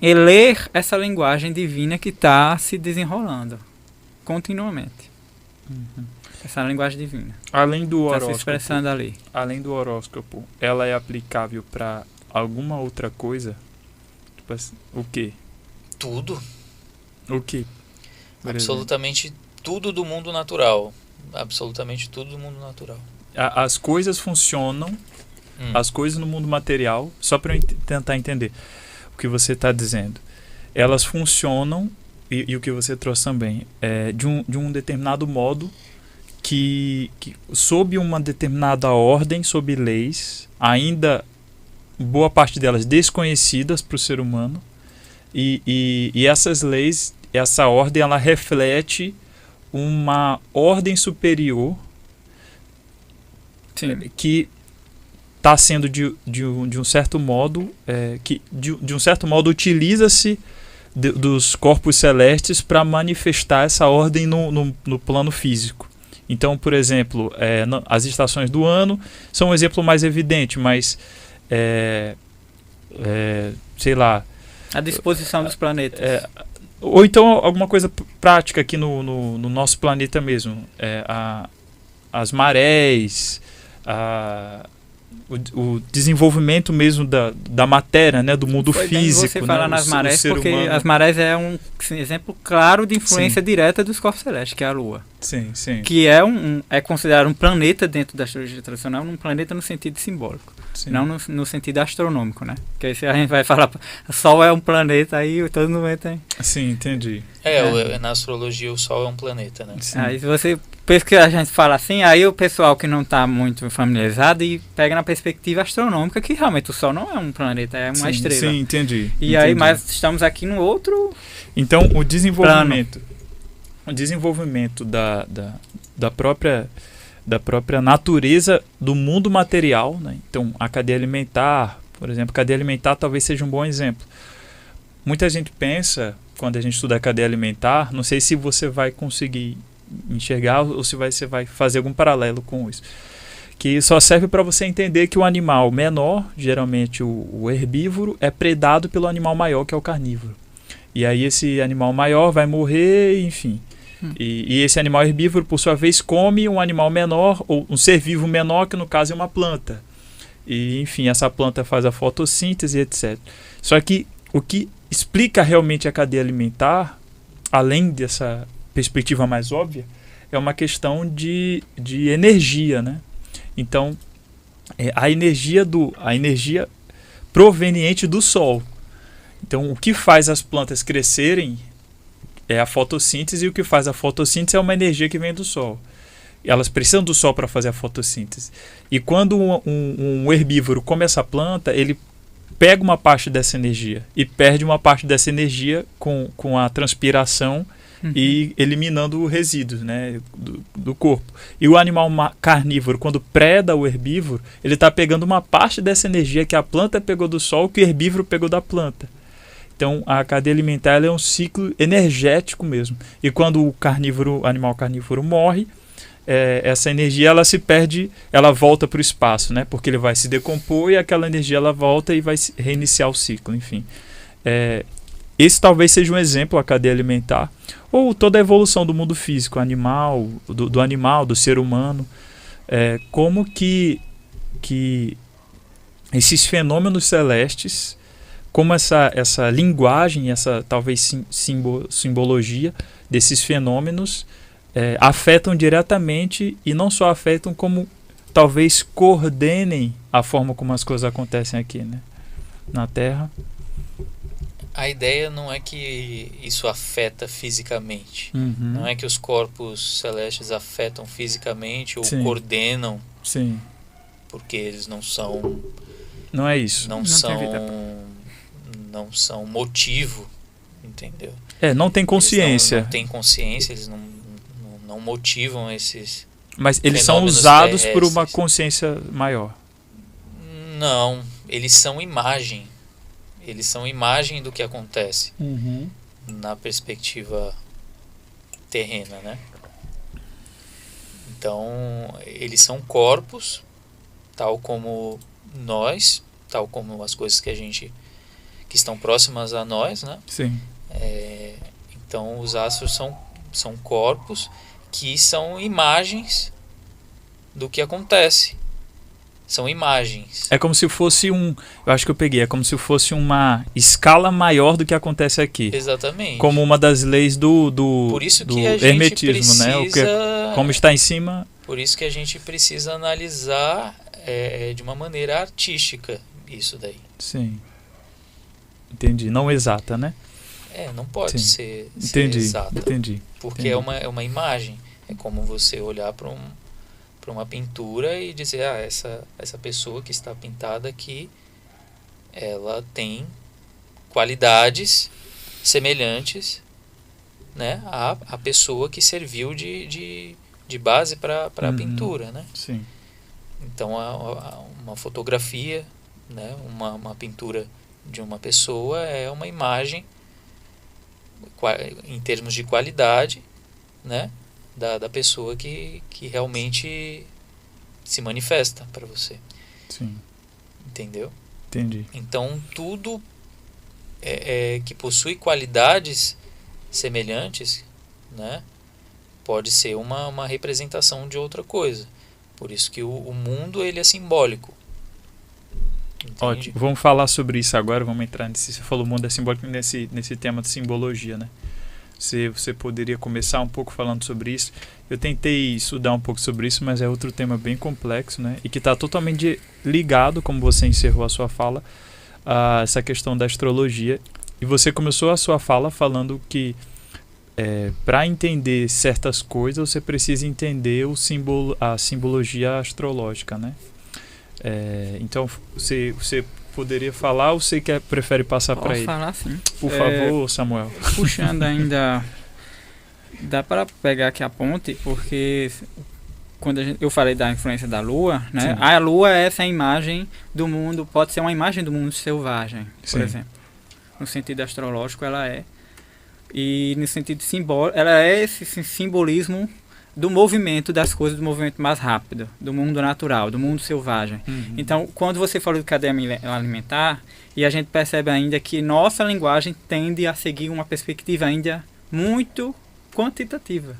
ler essa linguagem divina que está se desenrolando continuamente. Essa linguagem divina. Além do tá horóscopo, se expressando ali. Além do horóscopo, ela é aplicável para alguma outra coisa? Tipo assim, o quê? Tudo. O quê? Absolutamente tudo do mundo natural. Absolutamente tudo do mundo natural. As coisas funcionam, as coisas no mundo material, só para eu tentar entender o que você está dizendo. Elas funcionam, e o que você trouxe também, de um determinado modo, que sob uma determinada ordem, sob leis, ainda boa parte delas desconhecidas para o ser humano, e essas leis, essa ordem, ela reflete uma ordem superior que está sendo de um certo modo, que de um certo modo utiliza-se dos corpos celestes para manifestar essa ordem no plano físico. Então, por exemplo, as estações do ano são um exemplo mais evidente, mas sei lá, a disposição dos planetas. Ou então alguma coisa prática aqui no nosso planeta mesmo. As marés, o desenvolvimento mesmo da matéria, né, do mundo físico. Você fala nas marés, porque humano. As marés é um exemplo claro de influência direta dos corpos celestes, que é a Lua. Sim, sim. Que é considerado um planeta dentro da astrologia tradicional, um planeta no sentido simbólico, não no sentido astronômico, né? Porque aí se a gente vai falar, o Sol é um planeta, aí todo mundo tem... Sim, entendi. Na astrologia o Sol é um planeta, né? Sim. Aí se você pensa que a gente fala assim, aí o pessoal que não está muito familiarizado e pega na perspectiva astronômica que realmente o Sol não é um planeta, é uma estrela. Sim, entendi. Aí, mas estamos aqui no outro... Então, o desenvolvimento da própria natureza do mundo material, né? Então, a cadeia alimentar, por exemplo, a cadeia alimentar talvez seja um bom exemplo. Muita gente pensa, quando a gente estuda a cadeia alimentar, não sei se você vai conseguir enxergar ou se você vai fazer algum paralelo com isso, que só serve para você entender que o animal menor, geralmente o herbívoro, é predado pelo animal maior, que é o carnívoro. E aí esse animal maior vai morrer, enfim. E esse animal herbívoro, por sua vez, come um animal menor, ou um ser vivo menor, que no caso é uma planta. E, enfim, essa planta faz a fotossíntese, etc. Só que o que explica realmente a cadeia alimentar, além dessa perspectiva mais óbvia, é uma questão de energia, né? Então, a energia proveniente do Sol. Então, o que faz as plantas crescerem é a fotossíntese, e o que faz a fotossíntese é uma energia que vem do Sol. elas precisam do sol para fazer a fotossíntese. E quando um herbívoro come essa planta, ele pega uma parte dessa energia e perde uma parte dessa energia com a transpiração e eliminando resíduos, né, do corpo. E o animal carnívoro, quando preda o herbívoro, ele está pegando uma parte dessa energia que a planta pegou do sol, que o herbívoro pegou da planta. Então, a cadeia alimentar ela é um ciclo energético mesmo. E quando o animal carnívoro morre, essa energia ela se perde, ela volta para o espaço, né? Porque ele vai se decompor e aquela energia ela volta e vai reiniciar o ciclo, enfim. Esse talvez seja um exemplo, a cadeia alimentar, ou toda a evolução do mundo físico, animal, do animal, do ser humano, como que esses fenômenos celestes, como essa linguagem, essa talvez simbologia desses fenômenos afetam diretamente, e não só afetam, como talvez coordenem a forma como as coisas acontecem aqui, né, na Terra. A ideia não é que isso afeta fisicamente. Não é que os corpos celestes afetam fisicamente ou coordenam. Sim. Porque eles não são... Não é isso. Não são motivo, entendeu? Não tem consciência. Não tem consciência, eles não motivam esses... Mas eles são usados terrestres por uma consciência maior. Não, eles são imagem. Eles são imagem do que acontece na perspectiva terrena, né? Então, eles são corpos, tal como nós, tal como as coisas que estão próximas a nós, né? Sim. Então, os astros são corpos que são imagens do que acontece. São imagens. É como se fosse eu acho que eu peguei, é como se fosse uma escala maior do que acontece aqui. Exatamente. Como uma das leis do Por isso que a gente hermetismo, precisa, né? Como está em cima. Por isso que a gente precisa analisar de uma maneira artística isso daí. Sim. Entendi. Não exata, né? Não pode ser exata. Entendi. Porque é uma imagem. É como você olhar para uma pintura e dizer, essa pessoa que está pintada aqui, ela tem qualidades semelhantes, né, à pessoa que serviu de base para a pintura, né? Sim. Então, uma fotografia, né, uma pintura de uma pessoa é uma imagem em termos de qualidade, né, da pessoa que realmente se manifesta para você. Sim. Entendeu? Entendi. Então, tudo que possui qualidades semelhantes, né, pode ser uma representação de outra coisa. Por isso que o mundo ele é simbólico. Entende? Ótimo. Vamos falar sobre isso agora. Vamos entrar nesse... Você falou o mundo é simbólico nesse tema de simbologia, né? Você poderia começar um pouco falando sobre isso. Eu tentei estudar um pouco sobre isso, mas é outro tema bem complexo, né? E que está totalmente ligado, como você encerrou a sua fala, a essa questão da astrologia. E você começou a sua fala falando que para entender certas coisas, você precisa entender a simbologia astrológica, né? Então, você poderia falar ou você prefere passar para ele? Posso falar, sim. Por favor, Samuel. Puxando ainda, dá para pegar aqui a ponte, porque quando eu falei da influência da Lua, né? A Lua é essa imagem do mundo, pode ser uma imagem do mundo selvagem, por exemplo. No sentido astrológico, ela é. E no sentido simbólico, ela é esse simbolismo do movimento das coisas, do movimento mais rápido, do mundo natural, do mundo selvagem. Então, quando você falou de cadeia alimentar, e a gente percebe ainda que nossa linguagem tende a seguir uma perspectiva ainda muito quantitativa.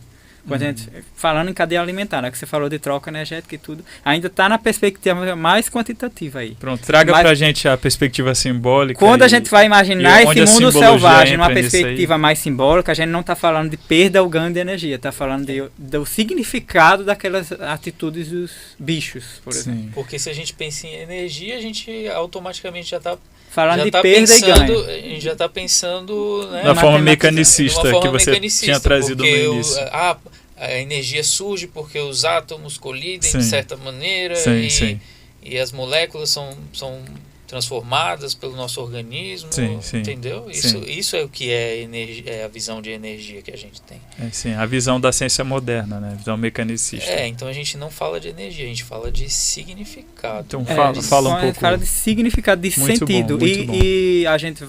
Quando a gente, falando em cadeia alimentar, né, que você falou de troca energética e tudo, ainda está na perspectiva mais quantitativa aí. Pronto, traga pra gente a perspectiva simbólica. Quando a gente vai imaginar esse mundo selvagem numa perspectiva mais simbólica, a gente não está falando de perda ou ganho de energia, está falando do significado daquelas atitudes dos bichos, por exemplo. Porque se a gente pensa em energia, a gente automaticamente já está falando de perda e ganho. A gente já está pensando, né, da forma mecanicista que você tinha trazido no início. a energia surge porque os átomos colidem Sim. de certa maneira Sim, sim. e as moléculas são transformadas pelo nosso organismo, Sim, sim. entendeu? Sim. Isso é o que é energia, é a visão de energia que a gente tem. Sim, a visão da ciência moderna, né? A visão mecanicista. Então a gente não fala de energia, a gente fala de significado. Então fala um pouco. Fala de significado, de Muito sentido. bom, muito bom. E a gente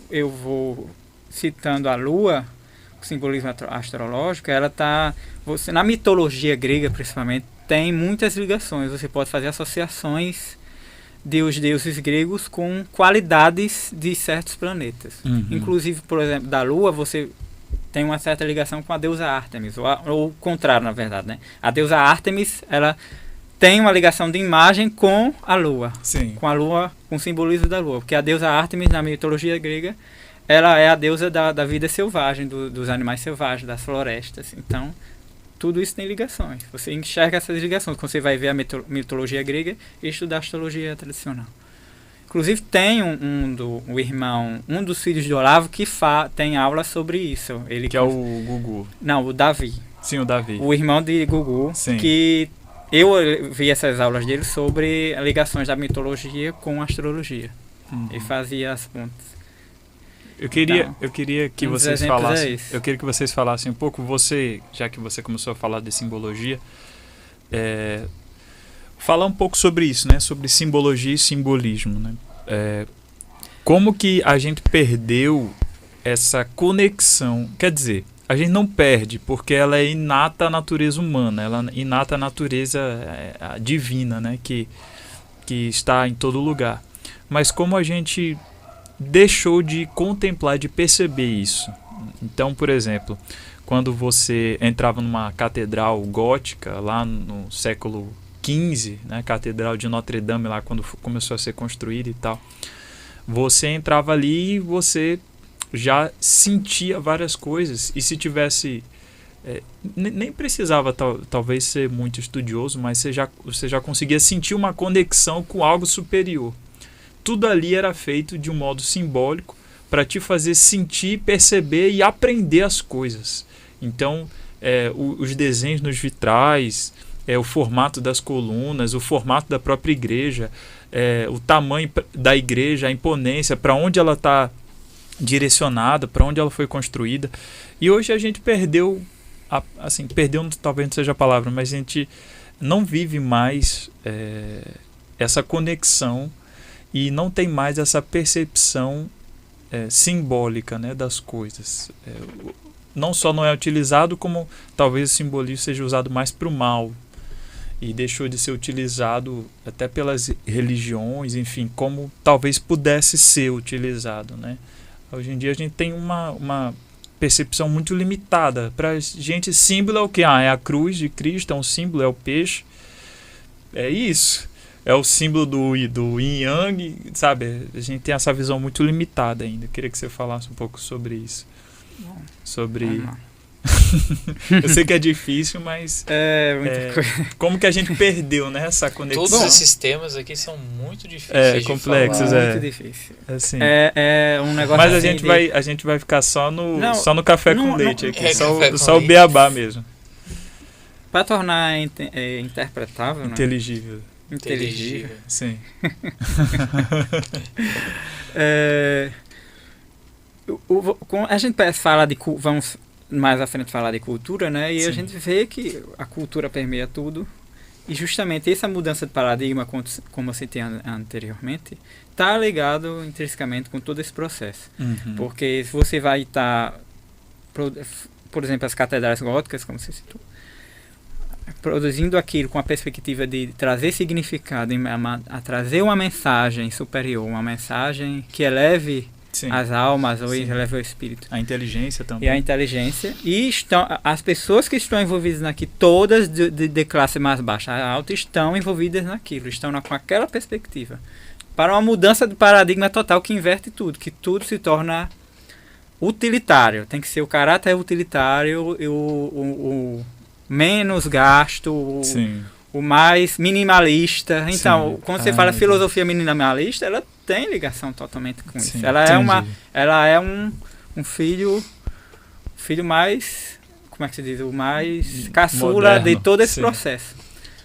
eu vou citando a Lua, o simbolismo astrológico, ela tá, na mitologia grega principalmente, tem muitas ligações. Você pode fazer associações dos deuses gregos com qualidades de certos planetas. Inclusive, por exemplo, da Lua, você tem uma certa ligação com a deusa Ártemis, ou o contrário, na verdade, né? A deusa Ártemis, ela tem uma ligação de imagem com a Lua. Sim. Com a Lua, com o simbolismo da Lua. Porque a deusa Ártemis, na mitologia grega, ela é a deusa da vida selvagem, dos animais selvagens, das florestas. Então, tudo isso tem ligações. Você enxerga essas ligações quando você vai ver a mitologia grega e estudar a astrologia tradicional. Inclusive, tem um dos filhos de Olavo que tem aula sobre isso. Ele Que é o Gugu. Não, o Davi. Sim, o Davi. O irmão de Gugu. Sim. Que eu vi essas aulas dele sobre ligações da mitologia com a astrologia. Ele fazia as pontes. Eu queria que vocês falassem. É Eu queria que vocês falassem um pouco. Já que você começou a falar de simbologia, falar um pouco sobre isso, né? Sobre simbologia e simbolismo, né? Como que a gente perdeu essa conexão? Quer dizer, a gente não perde, porque ela é inata à natureza humana, ela é inata à natureza divina, né? Que está em todo lugar. Mas como a gente deixou de contemplar, de perceber isso. Então, por exemplo, quando você entrava numa catedral gótica, lá no século XV, né, Catedral de Notre Dame, lá quando começou a ser construída e tal, você entrava ali e você já sentia várias coisas. E se tivesse... nem precisava talvez ser muito estudioso, mas você já conseguia sentir uma conexão com algo superior. Tudo ali era feito de um modo simbólico para te fazer sentir, perceber e aprender as coisas. Então, os desenhos nos vitrais, o formato das colunas, o formato da própria igreja, o tamanho da igreja, a imponência, para onde ela está direcionada, para onde ela foi construída. E hoje a gente perdeu, perdeu talvez não seja a palavra, mas a gente não vive mais essa conexão e não tem mais essa percepção simbólica, né, das coisas. Não só não é utilizado, como talvez o simbolismo seja usado mais para o mal e deixou de ser utilizado até pelas religiões, enfim, como talvez pudesse ser utilizado, né? Hoje em dia a gente tem uma percepção muito limitada. Para a gente, símbolo é o quê? É a cruz de Cristo, é um símbolo, é o peixe. É isso. É o símbolo do yin yang, sabe? A gente tem essa visão muito limitada ainda. Eu queria que você falasse um pouco sobre isso. Sobre... Eu sei que é difícil, mas... muita coisa. Como que a gente perdeu, né, essa conexão? Todos esses temas aqui são muito difíceis de complexos, falar. Muito difícil. Assim. É um negócio Mas assim a gente vai ficar só no café com leite aqui, só o leite. beabá mesmo. Para tornar interpretável, Inteligível. né? Inteligível. Sim. A gente fala vamos mais à frente falar de cultura, né? E a gente vê que a cultura permeia tudo. E justamente essa mudança de paradigma, como eu citei anteriormente, está ligado intrinsecamente com todo esse processo. Porque se você vai estar, por exemplo, as catedrais góticas, como você citou, produzindo aquilo com a perspectiva de trazer significado, a trazer uma mensagem superior, uma mensagem que eleve as almas ou eleve o espírito. A inteligência também. E a inteligência. E as pessoas que estão envolvidas naquilo, todas de classe mais baixa a alta, estão envolvidas naquilo, estão com aquela perspectiva. Para uma mudança de paradigma total que inverte tudo, que tudo se torna utilitário. Tem que ser o caráter utilitário, o menos gasto, o mais minimalista. Então, quando você fala filosofia minimalista, ela tem ligação totalmente com isso. Ela é um filho mais, como é que se diz, o mais caçula moderno, de todo esse sim. processo.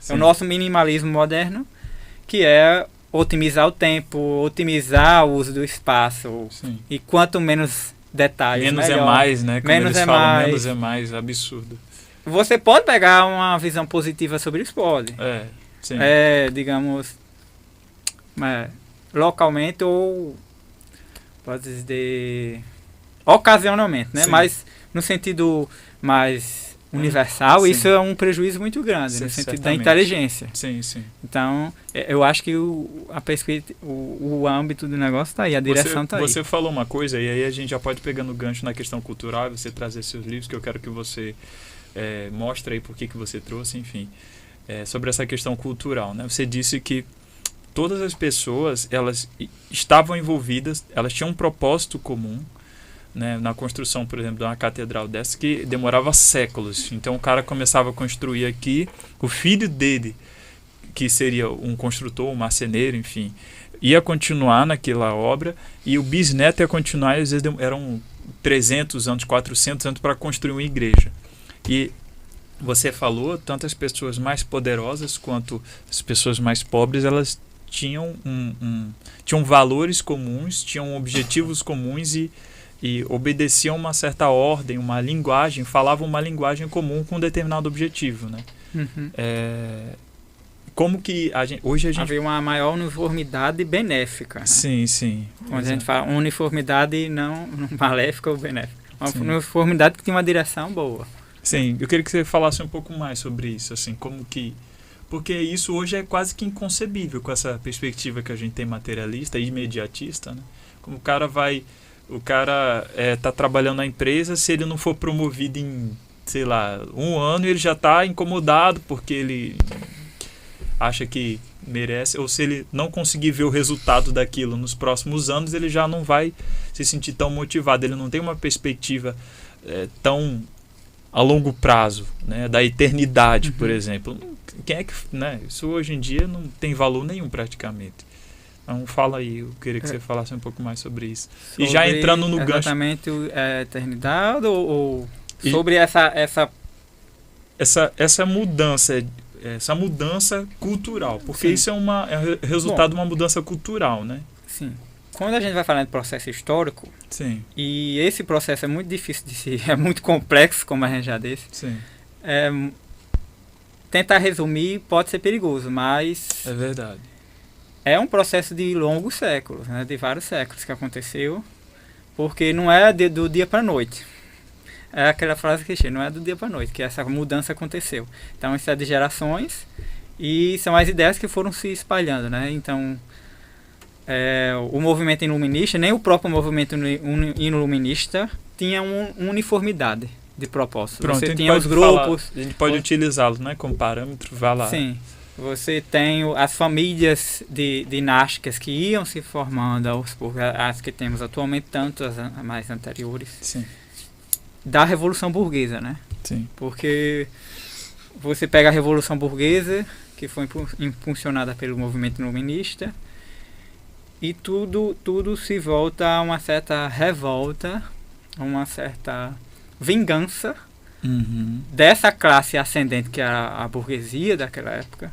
Sim. É o nosso minimalismo moderno, que é otimizar o tempo, otimizar o uso do espaço. Sim. E quanto menos detalhes, Menos melhor. é mais, né? Como Menos eles é falam, mais. menos é mais, absurdo. Você pode pegar uma visão positiva sobre isso, pode. Sim. Digamos, localmente ou pode dizer ocasionalmente, né? Sim. Mas no sentido mais universal, Sim. isso é um prejuízo muito grande, Sim, no sentido da certamente. inteligência. Sim, sim. Então, eu acho que a perspectiva, o âmbito do negócio está aí, a direção está aí. Você falou uma coisa, e aí a gente já pode pegar no gancho na questão cultural, você trazer seus livros, que eu quero que você mostre aí por que você trouxe, enfim, sobre essa questão cultural, né? Você disse que todas as pessoas, elas estavam envolvidas, elas tinham um propósito comum, né, na construção, por exemplo, de uma catedral dessa, que demorava séculos. Então o cara começava a construir aqui, o filho dele, que seria um construtor, um marceneiro, enfim, ia continuar naquela obra, e o bisneto ia continuar, e às vezes eram 300 anos, 400 anos para construir uma igreja. E você falou, tanto as pessoas mais poderosas quanto as pessoas mais pobres, elas tinham tinham valores comuns, tinham objetivos comuns e obedeciam uma certa ordem, uma linguagem, falavam uma linguagem comum com um determinado objetivo, né? Uhum. Como que hoje a gente... Havia uma maior uniformidade benéfica. Né? Sim, sim. Quando a gente fala uniformidade não maléfica ou benéfica. Uma Sim. uniformidade que tinha uma direção boa. Sim, eu queria que você falasse um pouco mais sobre isso, assim, como que... Porque isso hoje é quase que inconcebível com essa perspectiva que a gente tem materialista e imediatista, né? Como o cara tá trabalhando na empresa, se ele não for promovido em, sei lá, 1 ano, ele já está incomodado porque ele acha que merece, ou se ele não conseguir ver o resultado daquilo nos próximos anos, ele já não vai se sentir tão motivado, ele não tem uma perspectiva tão a longo prazo, né, da eternidade, por exemplo. Quem é que, né, isso hoje em dia não tem valor nenhum praticamente. Então fala aí, eu queria que você falasse um pouco mais sobre isso. E já entrando no gancho... Exatamente a eternidade ou sobre essa mudança cultural, porque Sim. isso é resultado de uma mudança cultural, né? Sim. Quando a gente vai falar de processo histórico, Sim. e esse processo é muito difícil de se... é muito complexo, como a gente já disse. Sim. Tentar resumir pode ser perigoso, mas... É verdade. É um processo de longos séculos, né, de vários séculos que aconteceu, porque não é do dia para a noite. É aquela frase que não é do dia para a noite, que essa mudança aconteceu. Então, isso é de gerações e são as ideias que foram se espalhando, né? Então, o movimento iluminista, nem o próprio movimento iluminista tinha uma uniformidade de propósito. Pronto, você tinha os grupos... a gente pode utilizá-los, né, como parâmetro, vai lá. Sim. Você tem as famílias dinásticas que iam se formando aos poucos, as que temos atualmente, tanto as mais anteriores. Sim. Da Revolução Burguesa, né? Sim. Porque você pega a Revolução Burguesa, que foi impulsionada pelo movimento iluminista, e tudo se volta a uma certa revolta, a uma certa vingança dessa classe ascendente que era a burguesia daquela época.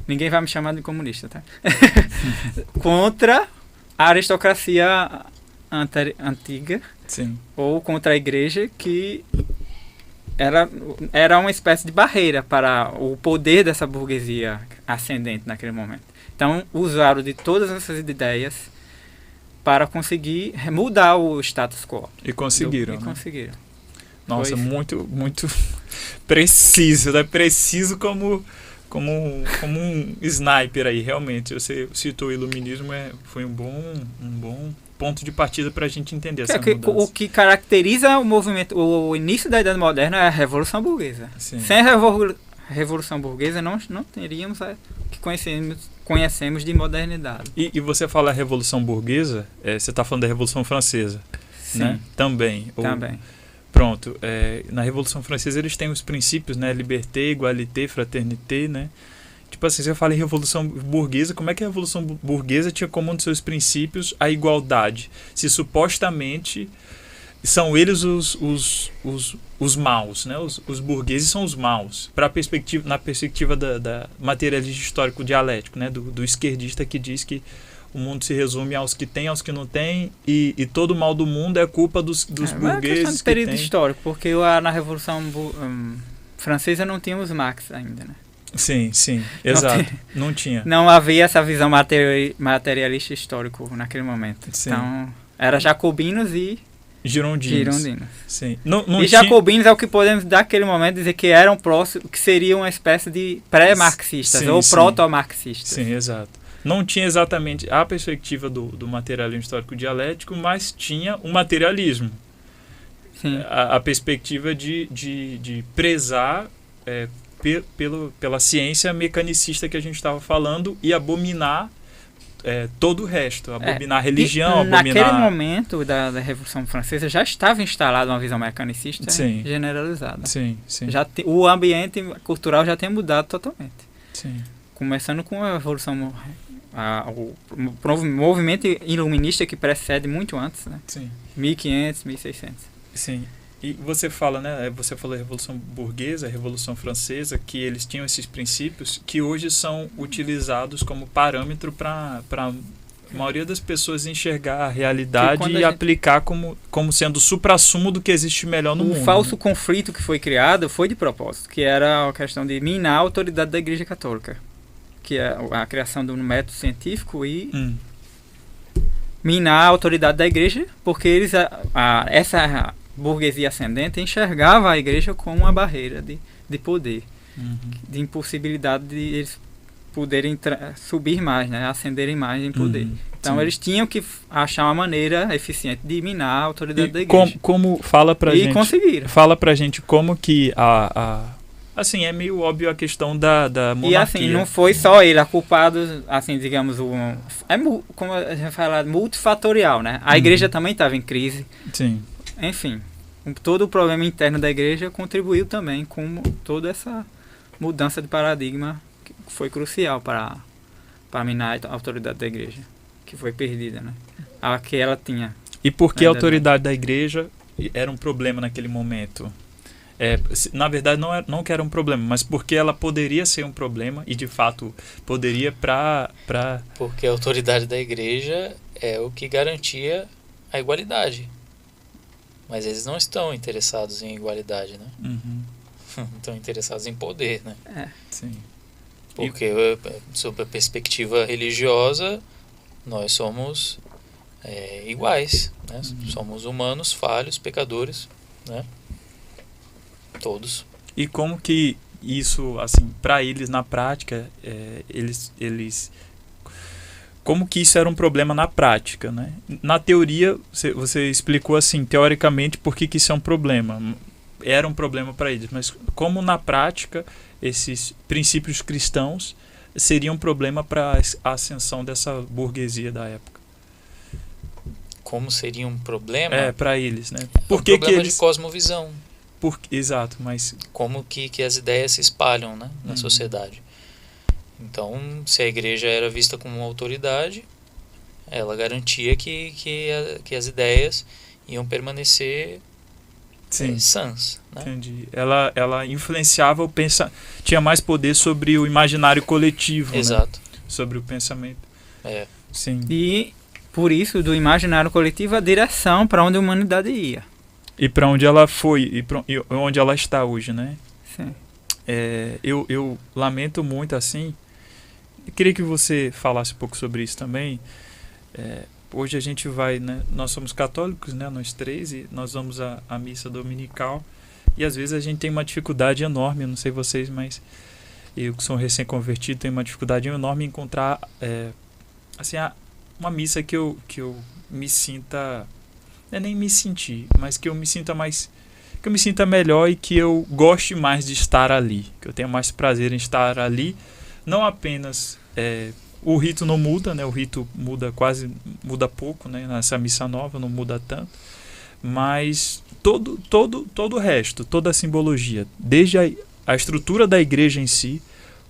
Ninguém vai me chamar de comunista, tá? Contra a aristocracia antiga. Sim. Ou contra a igreja, que era uma espécie de barreira para o poder dessa burguesia ascendente naquele momento. Então usaram de todas essas ideias para conseguir mudar o status quo. E conseguiram. Conseguiram. Nossa, muito, muito preciso, né? Preciso como um sniper aí, realmente. Você citou o iluminismo, foi um bom ponto de partida para a gente entender essa mudança. O que caracteriza o movimento, o início da Idade Moderna é a Revolução Burguesa. Sim. Sem a Revolução Burguesa não teríamos o que conhecemos de modernidade. E você fala Revolução Burguesa, você está falando da Revolução Francesa, Sim. né? Também. Também. Pronto, na Revolução Francesa eles têm os princípios, né? Liberté, igualité, fraternité, né? Tipo assim, você fala em Revolução Burguesa, como é que a Revolução Burguesa tinha como um dos seus princípios a igualdade? Se supostamente são eles os maus, né? Os burgueses são os maus, na perspectiva da materialismo histórico dialético, né? Do esquerdista que diz que o mundo se resume aos que têm, aos que não têm, e todo o mal do mundo é culpa dos burgueses. Mas é questão de período histórico, porque na Revolução Francesa não tínhamos Marx ainda, né? Sim, exato. Não tinha. Não havia essa visão materialista histórico naquele momento. Sim. Então, era jacobinos e girondinos. Sim. E jacobinos é o que podemos, daquele momento, dizer que eram próximos, que seriam uma espécie de pré-marxistas ou proto-marxistas. Sim, exato. Não tinha exatamente a perspectiva do materialismo histórico dialético, mas tinha o materialismo. Sim. A perspectiva de prezar pela ciência mecanicista que a gente estava falando e abominar todo o resto. Abominar a religião, abominar... Naquele momento da Revolução Francesa já estava instalada uma visão mecanicista generalizada. Sim. O ambiente cultural já tinha mudado totalmente. Sim. Começando com a Revolução... o movimento iluminista que precede muito antes, né? Sim. 1500, 1600. Sim. E você fala, né? Você falou a Revolução Burguesa, a Revolução Francesa, que eles tinham esses princípios que hoje são utilizados como parâmetro para a maioria das pessoas enxergar a realidade e aplicar como sendo o suprassumo do que existe melhor no mundo. O falso conflito que foi criado foi de propósito, que era a questão de minar a autoridade da Igreja Católica, que é a criação de um método científico e minar a autoridade da Igreja, porque eles essa burguesia ascendente enxergava a Igreja como uma barreira de poder, de impossibilidade de eles poderem subir mais, né, ascenderem mais em poder. Então eles tinham que achar uma maneira eficiente de minar a autoridade da Igreja. Como fala pra gente? E conseguiram. Fala pra gente como que assim, é meio óbvio a questão da monarquia. E assim, não foi só ele, a culpado, assim, digamos, como a gente fala, multifatorial, né? A Igreja também estava em crise. Sim. Enfim, todo o problema interno da Igreja contribuiu também com toda essa mudança de paradigma que foi crucial para minar a autoridade da Igreja, que foi perdida, né? A que ela tinha. E por que a autoridade da Igreja era um problema naquele momento? Na verdade, não que era um problema, mas porque ela poderia ser um problema e, de fato, poderia Porque a autoridade da Igreja é o que garantia a igualdade. Mas eles não estão interessados em igualdade, né? Estão interessados em poder, né? Sim. Porque, sob a perspectiva religiosa, nós somos iguais, né? Somos humanos, falhos, pecadores, né? Todos. E como que isso, assim, para eles na prática, eles como que isso era um problema na prática, né? Na teoria, você explicou assim, teoricamente, por que isso é um problema. Era um problema para eles, mas como na prática esses princípios cristãos seriam um problema para a ascensão dessa burguesia da época? Como seria um problema? Para eles, né? Por que problema de cosmovisão. Exato, mas... Como que as ideias se espalham, né, na sociedade. Então, se a Igreja era vista como uma autoridade, ela garantia que as ideias iam permanecer sãs. Né? Entendi. Ela influenciava o pensamento, tinha mais poder sobre o imaginário coletivo. Exato. Né? Sobre o pensamento. Sim. E, por isso, do imaginário coletivo, a direção para onde a humanidade ia. E para onde ela foi, e onde ela está hoje, né? Sim. Eu lamento muito, assim. Eu queria que você falasse um pouco sobre isso também. Hoje a gente vai, né? Nós somos católicos, né? Nós três, e nós vamos à missa dominical. E às vezes a gente tem uma dificuldade enorme, eu não sei vocês, mas eu que sou recém-convertido tenho uma dificuldade enorme em encontrar assim, uma missa que eu me sinta... Não é nem me sentir, mas que eu me sinta mais... Que eu me sinta melhor e que eu goste mais de estar ali. Que eu tenha mais prazer em estar ali. Não apenas... o rito não muda, né? O rito muda pouco, né? Nessa missa nova não muda tanto. Mas todo o resto, toda a simbologia, desde a estrutura da igreja em si,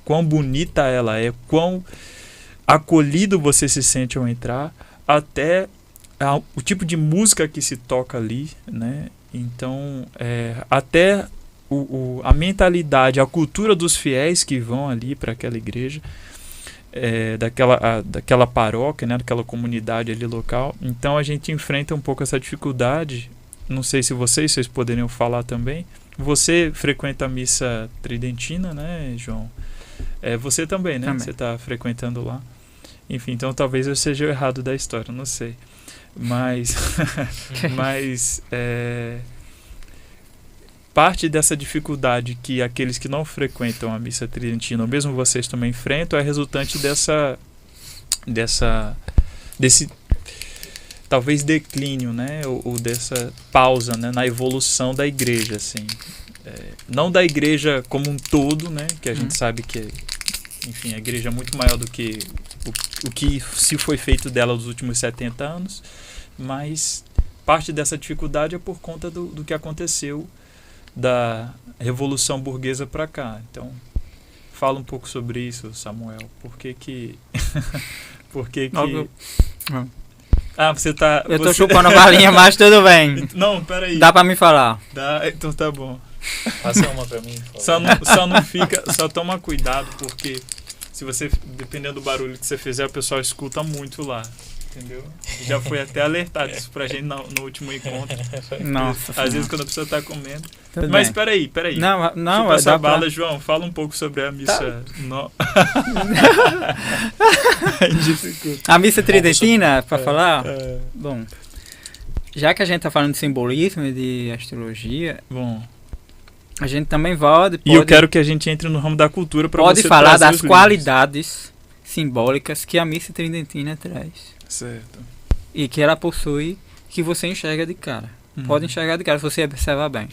quão bonita ela é, quão acolhido você se sente ao entrar, até o tipo de música que se toca ali, né? Então, até a mentalidade, a cultura dos fiéis que vão ali para aquela igreja, daquela paróquia, né? Daquela comunidade ali local. Então, a gente enfrenta um pouco essa dificuldade. Não sei se vocês poderiam falar também. Você frequenta a missa tridentina, né, João? Você também, né? Também. Você está frequentando lá. Enfim, então talvez eu seja o errado da história, não sei. Mas, parte dessa dificuldade que aqueles que não frequentam a missa tridentina, ou mesmo vocês também enfrentam, é resultante desse talvez declínio, né, ou dessa pausa, né, na evolução da igreja, assim. Não da igreja como um todo, né, que a gente sabe que, enfim, a igreja é muito maior do que o que se foi feito dela nos últimos 70 anos, mas parte dessa dificuldade é por conta do que aconteceu da Revolução Burguesa para cá. Então, fala um pouco sobre isso, Samuel. Por que você tá... Eu tô chupando a balinha, mas tudo bem. Não, peraí. Dá pra me falar. Dá, então tá bom. Passa uma pra mim, por Só favor. não fica... Só toma cuidado, porque se você... Dependendo do barulho que você fizer, o pessoal escuta muito lá. Entendeu? Já foi até alertado isso pra gente no último encontro. Nossa. Às vezes quando a pessoa tá comendo. Tudo Mas bem. peraí. Não, Chupa essa dá bala, pra... João. Fala um pouco sobre a missa. A missa tridentina, pra falar? É. Bom, já que a gente tá falando de simbolismo e de astrologia, Bom. a gente também pode E eu quero que a gente entre no ramo da cultura para pode você falar trazer das os livros. qualidades simbólicas que a missa tridentina traz. Certo. E que ela possui, que você enxerga de cara. Pode enxergar de cara, se você observar bem.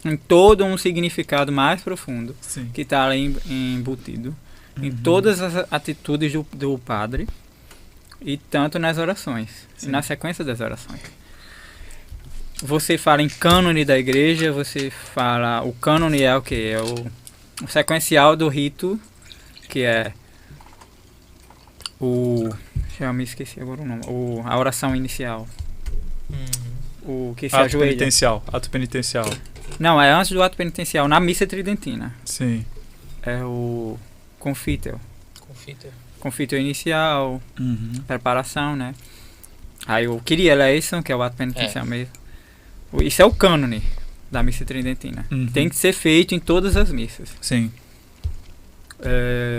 Em todo um significado mais profundo Sim. que está ali embutido em todas as atitudes do padre e tanto nas orações, e na sequência das orações. Você fala em cânone da igreja, você fala... O cânone é o quê? É o sequencial do rito, que é já me esqueci agora o nome. A oração inicial. O que se Ato ajoelha. Ato penitencial. Não, é antes do ato penitencial, na missa tridentina. Sim. É o confiteor. Confita. Confiteor inicial, preparação, né? Aí o Kyrie eleison, que é o ato penitencial mesmo. Isso é o cânone da missa tridentina. Tem que ser feito em todas as missas. Sim.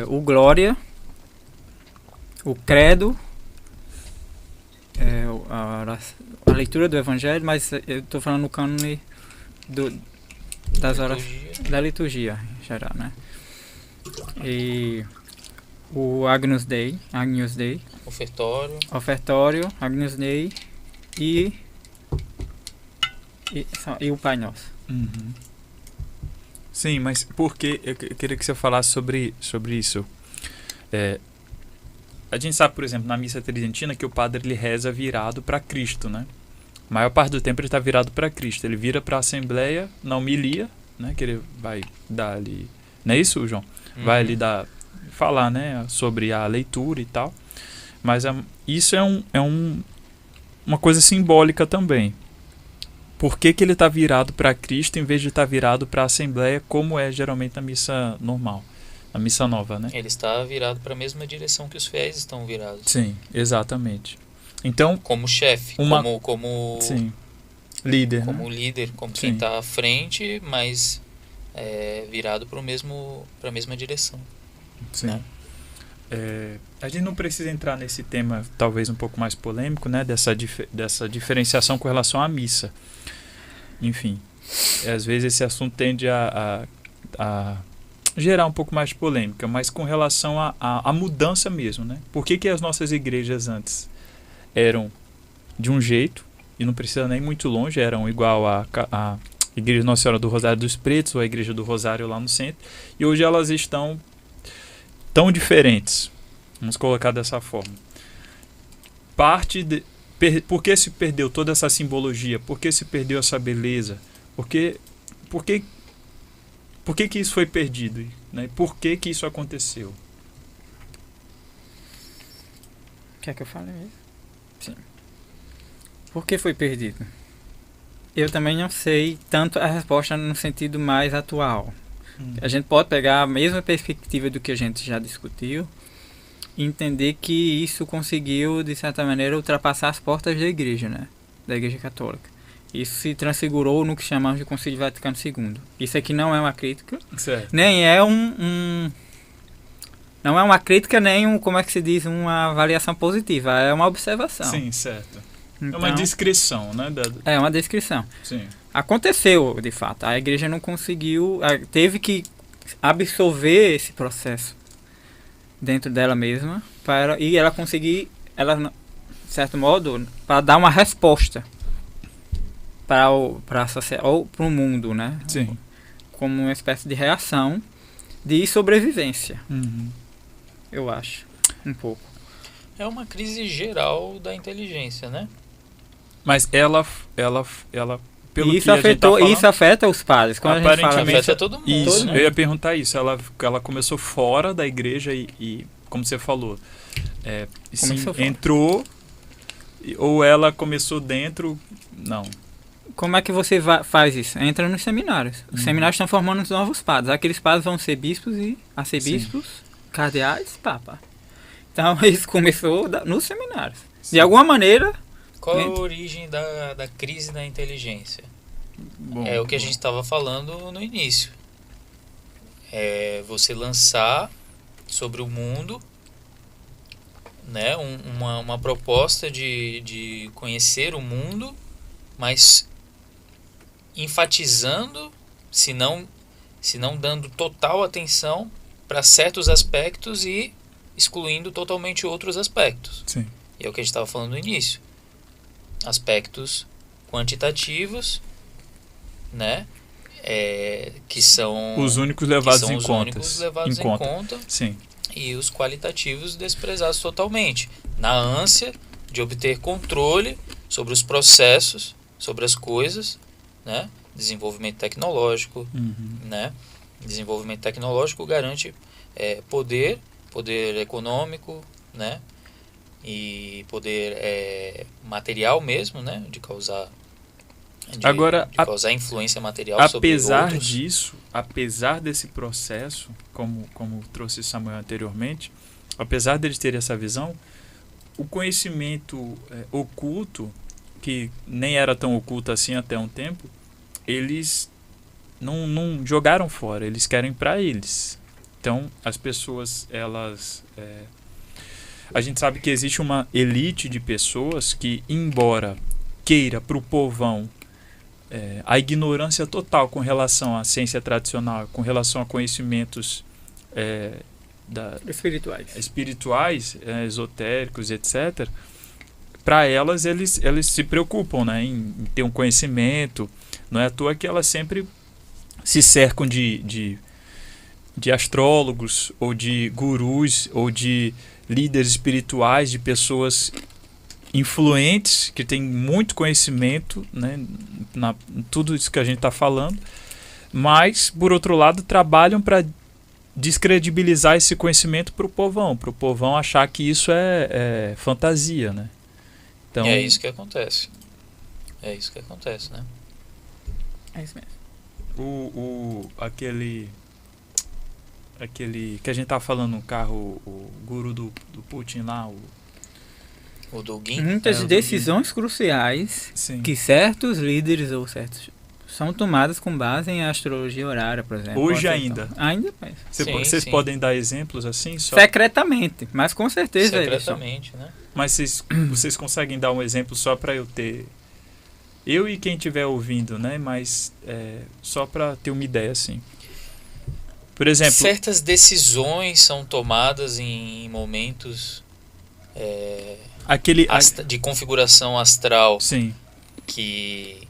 O Glória, o Credo, a leitura do Evangelho, mas eu estou falando no cânone das orações, da liturgia em geral, né? E o Agnus Dei, ofertório, Agnus Dei e o Pai Nosso. Sim, mas por que eu queria que você falasse sobre isso? A gente sabe, por exemplo, na missa tridentina que o padre ele reza virado para Cristo, né? A maior parte do tempo ele está virado para Cristo. Ele vira para a Assembleia na homilia, né? Que ele vai dar ali, não é isso, João? Vai ali falar, né? Sobre a leitura e tal. Mas isso é uma coisa simbólica também. Por que ele está virado para Cristo em vez de estar virado para a Assembleia, como é geralmente na missa normal, na missa nova, né? Ele está virado para a mesma direção que os fiéis estão virados. Sim, exatamente. Então, como chefe, como sim, líder, como né? líder, como quem está à frente, mas virado para a mesma direção. Sim. Né? A gente não precisa entrar nesse tema talvez um pouco mais polêmico, né? Dessa diferenciação com relação à missa. Enfim, às vezes esse assunto tende a gerar um pouco mais de polêmica, mas com relação à mudança mesmo, né? Por que as nossas igrejas antes eram de um jeito, e não precisa nem muito longe, eram igual a Igreja Nossa Senhora do Rosário dos Pretos, ou a Igreja do Rosário lá no centro, e hoje elas estão tão diferentes, vamos colocar dessa forma. Por que se perdeu toda essa simbologia? Por que se perdeu essa beleza? Por que isso foi perdido? Né? Por que isso aconteceu? Quer que eu fale mesmo? Sim. Por que foi perdido? Eu também não sei tanto a resposta no sentido mais atual. A gente pode pegar a mesma perspectiva do que a gente já discutiu e entender que isso conseguiu, de certa maneira, ultrapassar as portas da igreja, né? Da igreja católica. Isso se transfigurou no que chamamos de Concílio Vaticano II. Isso aqui não é uma crítica, Certo. nem é não é uma crítica, nem como é que se diz, uma avaliação positiva, é uma observação. Sim, certo. Então, É uma descrição, né? é uma descrição. Sim. Aconteceu, de fato. A igreja não conseguiu, teve que absorver esse processo dentro dela mesma e ela conseguir, de certo modo, para dar uma resposta para a sociedade ou para o mundo, né? Sim. Como uma espécie de reação de sobrevivência, Uhum. eu acho, um pouco. É uma crise geral da inteligência, né? Mas ela pelo E isso que a gente tá falando, isso afeta os padres. Quando a gente fala Aparentemente, Afeta todo mundo, isso, né? eu ia perguntar isso. Ela começou fora da igreja e como você falou, sim, Começou fora. entrou ou ela começou dentro? Não. como é que você faz isso? Entra nos seminários. Os seminários estão formando os novos padres. Aqueles padres vão ser bispos e arcebispos, cardeais, papa. Então isso começou nos seminários. Sim. De alguma maneira. Qual é a origem da crise da inteligência? Bom, É o que a gente estava falando no início. É você lançar sobre o mundo, né, uma proposta de conhecer o mundo, mas enfatizando, se não dando total atenção para certos aspectos e excluindo totalmente outros aspectos. Sim. E é o que a gente estava falando no início. Aspectos quantitativos, né? Que são Os únicos levados que são em os contas. únicos levados em conta, Sim. e os qualitativos desprezados totalmente, na ânsia de obter controle sobre os processos, sobre as coisas, né? Desenvolvimento tecnológico, Uhum. né? Desenvolvimento tecnológico garante poder econômico, né? E poder material mesmo, né? De causar Agora, causar influência material sobre apesar outros. disso, apesar desse processo, como trouxe Samuel anteriormente, apesar deles terem essa visão, o conhecimento oculto, que nem era tão oculto assim até um tempo, eles não jogaram fora, eles querem para eles. Então, as pessoas, elas... a gente sabe que existe uma elite de pessoas que, embora queira para o povão a ignorância total com relação à ciência tradicional, com relação a conhecimentos espirituais, esotéricos, etc., para elas, eles se preocupam, né, em ter um conhecimento. Não é à toa que elas sempre se cercam de astrólogos, ou de gurus, ou de líderes espirituais, de pessoas influentes, que têm muito conhecimento, né, em tudo isso que a gente está falando, mas, por outro lado, trabalham para descredibilizar esse conhecimento para o povão achar que isso é fantasia, né? Então, É isso que acontece. É isso que acontece, né? É isso mesmo. Aquele que a gente tá falando no carro, o guru do Putin lá, O Dugin. Muitas o decisões cruciais sim. que certos líderes ou certos são tomadas com base em astrologia horária, por exemplo. Hoje Pode ser, ainda. então. Ainda mais. Vocês Sim. podem dar exemplos assim? Só, Secretamente, mas com certeza eles são. Secretamente, né? mas vocês conseguem dar um exemplo só para eu ter... Eu e quem estiver ouvindo, né? Mas só para ter uma ideia, assim. Por exemplo... Certas decisões são tomadas em momentos de configuração astral Sim. que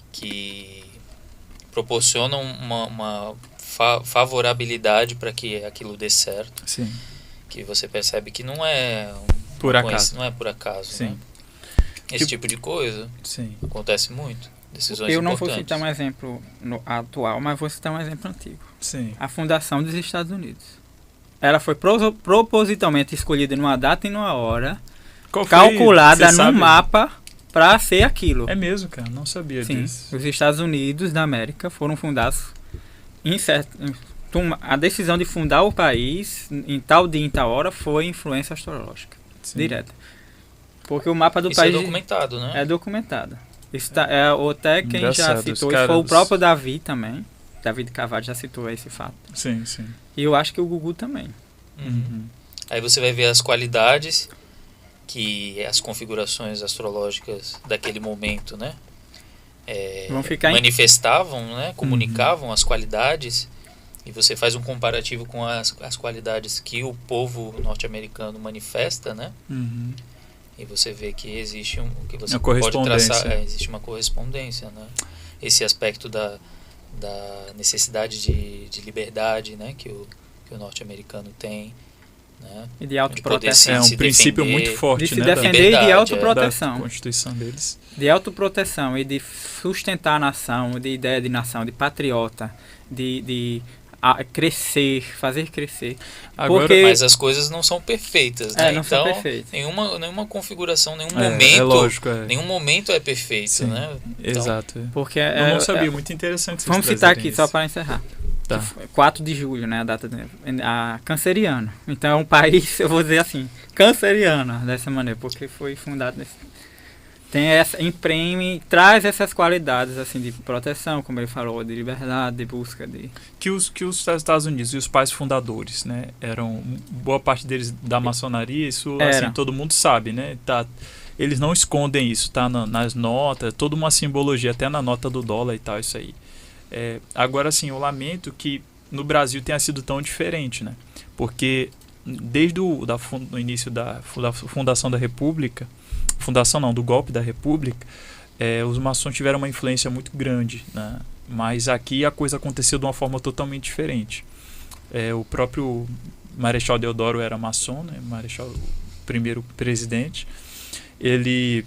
proporcionam uma favorabilidade para que aquilo dê certo. Sim. Que você percebe que não é Por acaso. não é por acaso, Sim. né? Esse tipo de coisa Sim. acontece muito. Decisões Eu não vou importantes. citar um exemplo atual, mas vou citar um exemplo antigo. Sim. A fundação dos Estados Unidos. Ela foi propositalmente escolhida numa data e numa hora, Qual foi, calculada você num sabe? mapa para ser aquilo. É mesmo, cara, não sabia Sim, disso. os Estados Unidos da América foram fundados a decisão de fundar o país em tal dia, em tal hora, foi influência astrológica. Sim. Direta. Porque o mapa do Isso país é documentado, né? é documentado. Até quem já Engraçado, citou os isso caras- foi o próprio Davi também. Davi de Carvalho já citou esse fato. Sim, sim. E eu acho que o Gugu também. Uhum. Aí você vai ver as qualidades que as configurações astrológicas daquele momento, né? Vão ficar Manifestavam, né? Comunicavam as qualidades, e você faz um comparativo com as qualidades que o povo norte-americano manifesta, né? Uhum. E você vê que existe que você Uma pode correspondência. traçar, existe uma correspondência, né? Esse aspecto da necessidade de liberdade, né? Que o norte-americano tem, né? E de De poder autoproteção. É um se princípio defender. muito forte, De se né? defender e de liberdade, Da autoproteção. Constituição deles. De autoproteção e de sustentar a nação, de ideia de nação, de patriota, de crescer, fazer crescer. Agora, Porque Mas as coisas não são perfeitas, né? não são Então, perfeitas. nenhuma configuração, nenhum é momento, lógico, é. nenhum momento é perfeito, Sim, né? Então, Exato. Porque Eu não sabia, muito interessante vocês vamos citar trazerem aqui, só isso. para encerrar. Tá. 4 de julho, né, a data a canceriano. Então é um país, eu vou dizer assim, canceriano, dessa maneira, porque foi fundado tem essa traz essas qualidades assim de proteção, como ele falou, de liberdade, de busca de Que os Estados Unidos e os pais fundadores, né, eram boa parte deles da maçonaria, isso assim, todo mundo sabe, né? Tá, eles não escondem isso, tá nas notas, toda uma simbologia, até na nota do dólar e tal, isso aí. Agora, assim, eu lamento que no Brasil tenha sido tão diferente, né? Porque desde o início da fundação da República, fundação não, do golpe da República, os maçons tiveram uma influência muito grande, né? Mas aqui a coisa aconteceu de uma forma totalmente diferente. O próprio Marechal Deodoro era maçom, né? Marechal, o primeiro presidente. Ele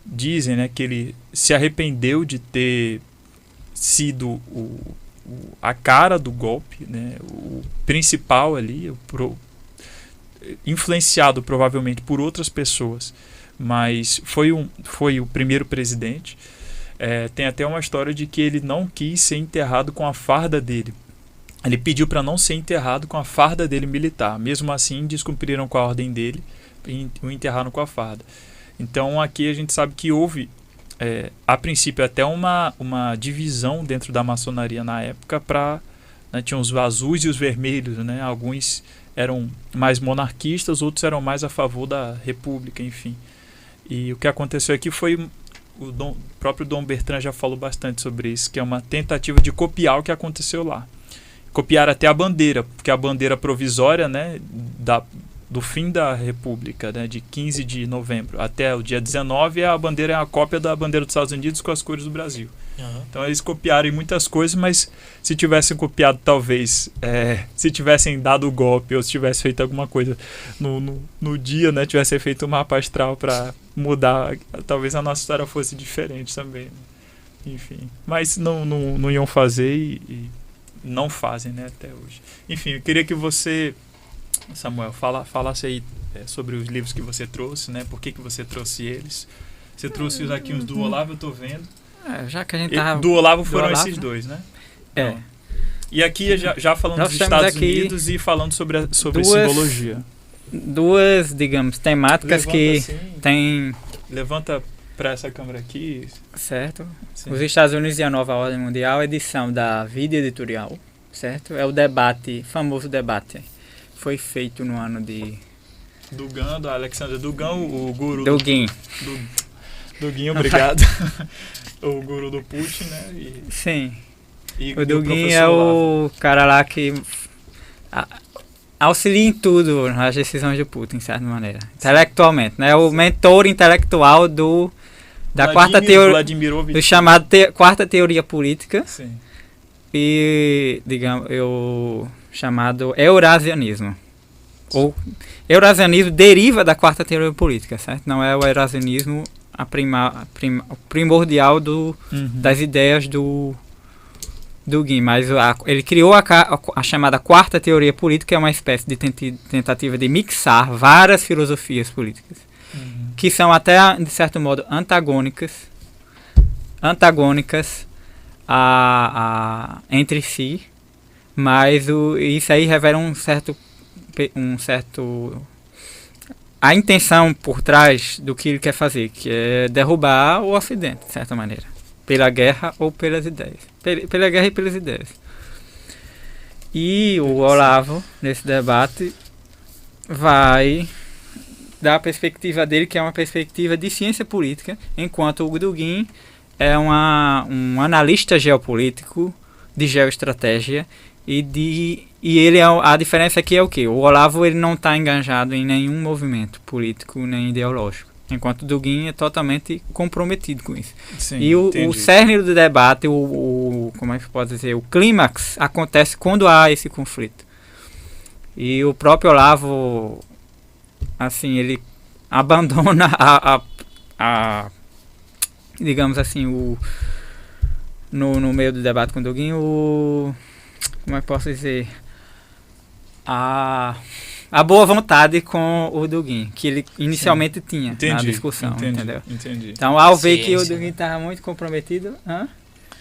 dizem, né, que ele se arrependeu de ter sido a cara do golpe, né, o principal ali, influenciado provavelmente por outras pessoas, mas foi o primeiro presidente. Tem até uma história de que ele não quis ser enterrado com a farda dele. Ele pediu para não ser enterrado com a farda dele militar. Mesmo assim, descumpriram com a ordem dele e o enterraram com a farda. Então aqui a gente sabe que houve a princípio até uma divisão dentro da maçonaria na época né, tinha os azuis e os vermelhos, né? Alguns eram mais monarquistas, outros eram mais a favor da república, enfim. E o que aconteceu aqui foi o próprio Dom Bertrand já falou bastante sobre isso, que é uma tentativa de copiar o que aconteceu lá. Copiar até a bandeira, porque a bandeira provisória, né, do fim da República, né, de 15 de novembro até o dia 19, a bandeira é a cópia da bandeira dos Estados Unidos com as cores do Brasil. Uhum. Então eles copiaram em muitas coisas, mas se tivessem copiado, talvez, se tivessem dado o golpe ou se tivessem feito alguma coisa no dia, né, tivessem feito um mapa astral para mudar, talvez a nossa história fosse diferente também. Né? Enfim, mas não iam fazer e não fazem, né, até hoje. Enfim, eu queria que você, Samuel, falasse aí sobre os livros que você trouxe, né? Por que você trouxe eles? Você trouxe aqui uns do Olavo, eu tô vendo. Já que a gente tava Do Olavo foram Olavo, esses dois, né? É. Não. E aqui já falando Nós dos temos Estados aqui Unidos e falando sobre duas- simbologia. Duas, digamos, temáticas Levanta que assim, tem, levanta para essa câmera aqui. certo? Sim. Os Estados Unidos e a Nova Ordem Mundial, edição da Vida Editorial, certo? É o debate, famoso debate. Foi feito no ano de Dugan, da Alexandre Dugan, o guru Dugin. Duguinho, obrigado. O guru do Putin, né? Sim. E O o Dugin professor é Olavo. o cara lá que auxilia em tudo nas decisões do Putin, de certa maneira. Intelectualmente, né? O mentor intelectual da quarta teoria, Vladimirovich. do chamado quarta teoria política Sim. e, digamos, o chamado eurasianismo. O eurasianismo deriva da quarta teoria política, certo? Não é o eurasianismo o primordial das ideias do Dugin, mas ele criou a chamada quarta teoria política, que é uma espécie de tentativa de mixar várias filosofias políticas, que são até, de certo modo, antagônicas entre si, mas isso aí revela um certo a intenção por trás do que ele quer fazer, que é derrubar o Ocidente, de certa maneira, pela guerra ou pelas ideias, pela guerra e pelas ideias. E o Olavo, nesse debate, vai dar a perspectiva dele, que é uma perspectiva de ciência política, enquanto o Dugin é um analista geopolítico, de geoestratégia, e ele a diferença aqui é o quê? O Olavo ele não está engajado em nenhum movimento político nem ideológico, enquanto o Dugin é totalmente comprometido com isso. Sim, e o cerne do debate, como é que pode dizer, o clímax acontece quando há esse conflito. E o próprio Olavo, assim, ele abandona digamos assim, no meio do debate com o Dugin, como é que posso dizer, a boa vontade com o Dugin, que ele inicialmente tinha na discussão, entendeu? Entendi. Então, ao ver que o Dugin estava muito comprometido,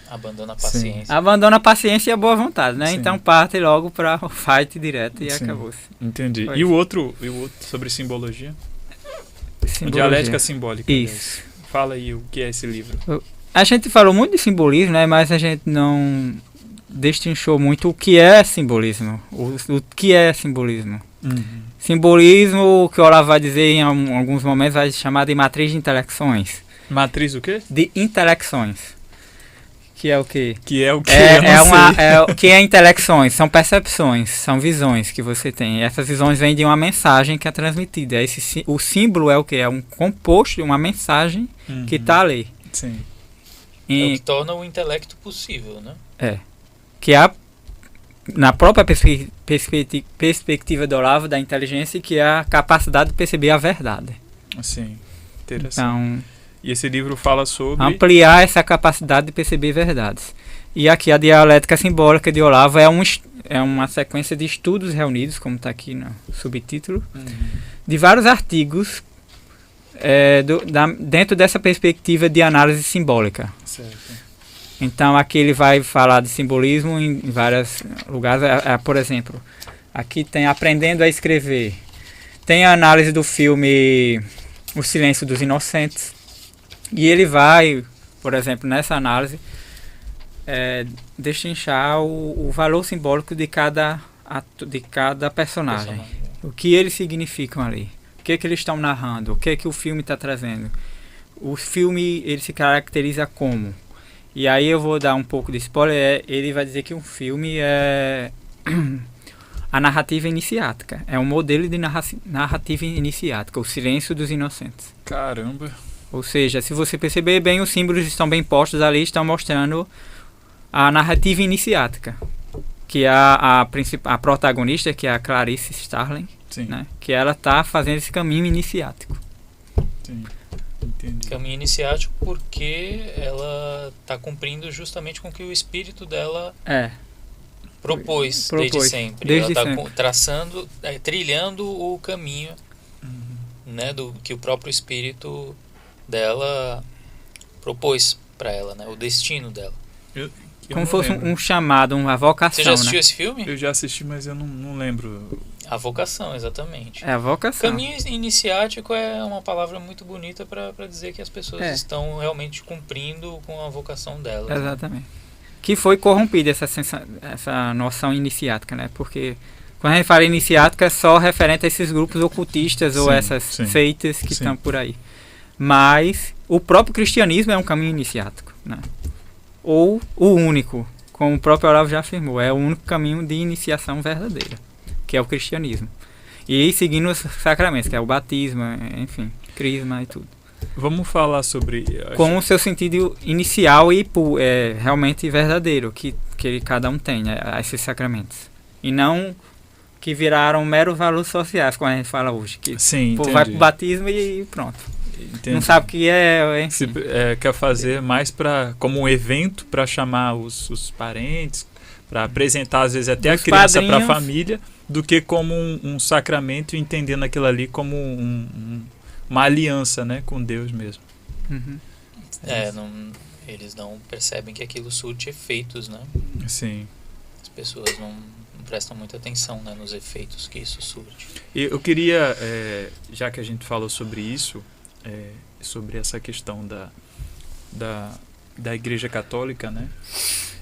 abandona a paciência. Sim. Abandona a paciência e a boa vontade, né? Sim. Então parte logo para o fight direto e acabou-se. Entendi. Foi. E o outro sobre simbologia? Dialética simbólica. Isso. Fala aí o que é esse livro. A gente falou muito de simbolismo, né? Mas a gente não destrinchou muito o que é simbolismo. O que é simbolismo. Uhum. Simbolismo, o que o Olavo vai dizer em alguns momentos, vai chamar de matriz de intelecções. Matriz o quê? De intelecções. Que é o quê? Que é o quê? Que é intelecções, são percepções, são visões que você tem. E essas visões vêm de uma mensagem que é transmitida. O símbolo é o quê? É um composto, uma mensagem que está ali. Sim. É o que torna o intelecto possível, né? Que na própria perspectiva do Olavo da inteligência, que é a capacidade de perceber a verdade. Sim, interessante. Então, e esse livro fala sobre ampliar essa capacidade de perceber verdades. E aqui a dialética simbólica de Olavo é uma sequência de estudos reunidos, como está aqui no subtítulo, de vários artigos dentro dessa perspectiva de análise simbólica. Certo. Então aqui ele vai falar de simbolismo em vários lugares. Por exemplo, aqui tem Aprendendo a Escrever. Tem a análise do filme O Silêncio dos Inocentes. E ele vai, por exemplo, nessa análise, destrinchar o valor simbólico de cada personagem. O que eles significam ali. O que eles estão narrando. O que o filme está trazendo. O filme ele se caracteriza como. E aí eu vou dar um pouco de spoiler. Ele vai dizer que um filme é a narrativa iniciática. É um modelo de narrativa iniciática. O Silêncio dos Inocentes. Caramba. Ou seja, se você perceber bem, os símbolos estão bem postos ali, estão mostrando a narrativa iniciática. Que é a protagonista, que é a Clarice Starling, né? Que ela está fazendo esse caminho iniciático. Sim. Entendi. Caminho iniciático porque ela está cumprindo justamente com o que o espírito dela propôs desde sempre. Ela está trilhando o caminho, né, do que o próprio espírito dela propôs para ela, né, o destino dela. Como fosse um chamado, uma vocação. Você já assistiu né? esse filme? Eu já assisti, mas eu não lembro. A vocação, exatamente. É a vocação. Caminho iniciático é uma palavra muito bonita para dizer que as pessoas estão realmente cumprindo com a vocação delas. Exatamente. Né? Que foi corrompida essa noção iniciática, né? Porque quando a gente fala iniciática é só referente a esses grupos ocultistas ou essas seitas que estão por aí. Mas o próprio cristianismo é um caminho iniciático, né? Ou o único, como o próprio Olavo já afirmou, é o único caminho de iniciação verdadeira, que é o cristianismo. E seguindo os sacramentos, que é o batismo, enfim, crisma e tudo. Vamos falar sobre... Com o seu sentido inicial e realmente verdadeiro, que cada um tem, né, esses sacramentos. E não que viraram meros valores sociais, como a gente fala hoje. Que vai pro batismo e pronto. Entendi. Não sabe o que é. Quer fazer mais como um evento para chamar os parentes, para apresentar às vezes até a criança para a família, do que como um sacramento, entendendo aquilo ali como uma aliança, né, com Deus mesmo. Uhum. Eles não percebem que aquilo surte efeitos, né? Sim. As pessoas não prestam muita atenção, né, nos efeitos que isso surte. E eu queria, já que a gente falou sobre isso, sobre essa questão da Igreja Católica, né,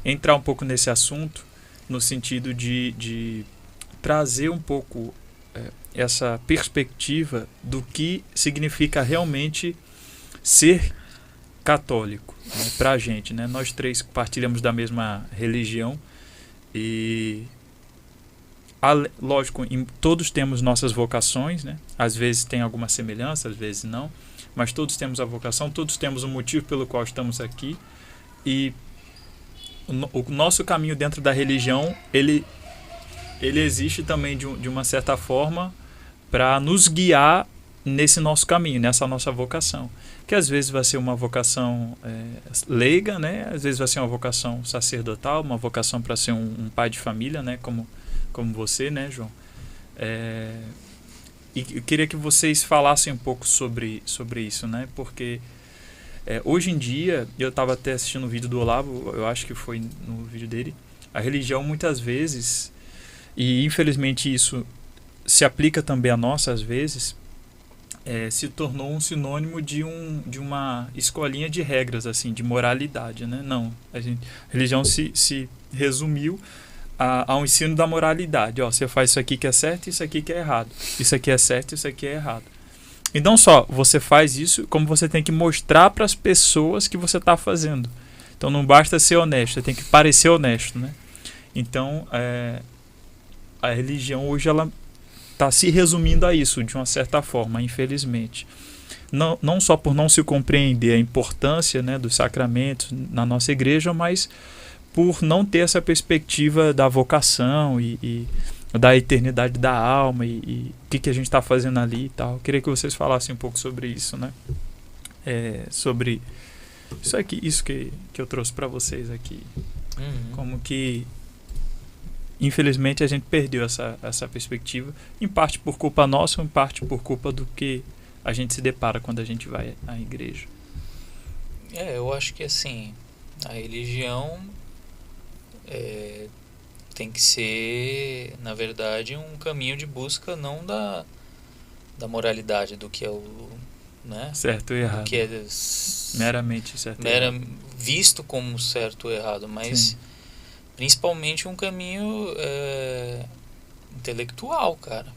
entrar um pouco nesse assunto, no sentido de trazer um pouco essa perspectiva do que significa realmente ser católico, né, para a gente, né? Nós três partilhamos da mesma religião e, lógico, todos temos nossas vocações, né? Às vezes tem alguma semelhança, às vezes não, mas todos temos a vocação, todos temos um motivo pelo qual estamos aqui, e o nosso caminho dentro da religião, ele existe também de uma certa forma para nos guiar nesse nosso caminho, nessa nossa vocação, que às vezes vai ser uma vocação leiga, né? Às vezes vai ser uma vocação sacerdotal, uma vocação para ser um pai de família, né? Como você, né, João? E eu queria que vocês falassem um pouco sobre isso, né? Porque hoje em dia, eu estava até assistindo um vídeo do Olavo, eu acho que foi no vídeo dele, a religião muitas vezes, e infelizmente isso se aplica também a nós às vezes, se tornou um sinônimo de uma escolinha de regras, assim, de moralidade, né? Não, a religião se resumiu ao ensino da moralidade. Ó, você faz isso aqui que é certo e isso aqui que é errado. Isso aqui é certo e isso aqui é errado. E não só você faz isso, como você tem que mostrar para as pessoas que você está fazendo. Então não basta ser honesto, você tem que parecer honesto, né? Então a religião hoje ela está se resumindo a isso, de uma certa forma, infelizmente. Não só por não se compreender a importância, né, dos sacramentos na nossa igreja, mas por não ter essa perspectiva da vocação e da eternidade da alma e o que a gente está fazendo ali e tal. Eu queria que vocês falassem um pouco sobre isso, né? Sobre isso que eu trouxe para vocês aqui. Uhum. Como que infelizmente a gente perdeu essa perspectiva, em parte por culpa nossa, em parte por culpa do que a gente se depara quando a gente vai à igreja. Eu acho que assim, a religião tem que ser, na verdade, um caminho de busca não da moralidade, do que é o, né? Certo ou errado. Do que é meramente certo ou errado. Visto como certo ou errado, mas Sim. Principalmente um caminho intelectual, cara,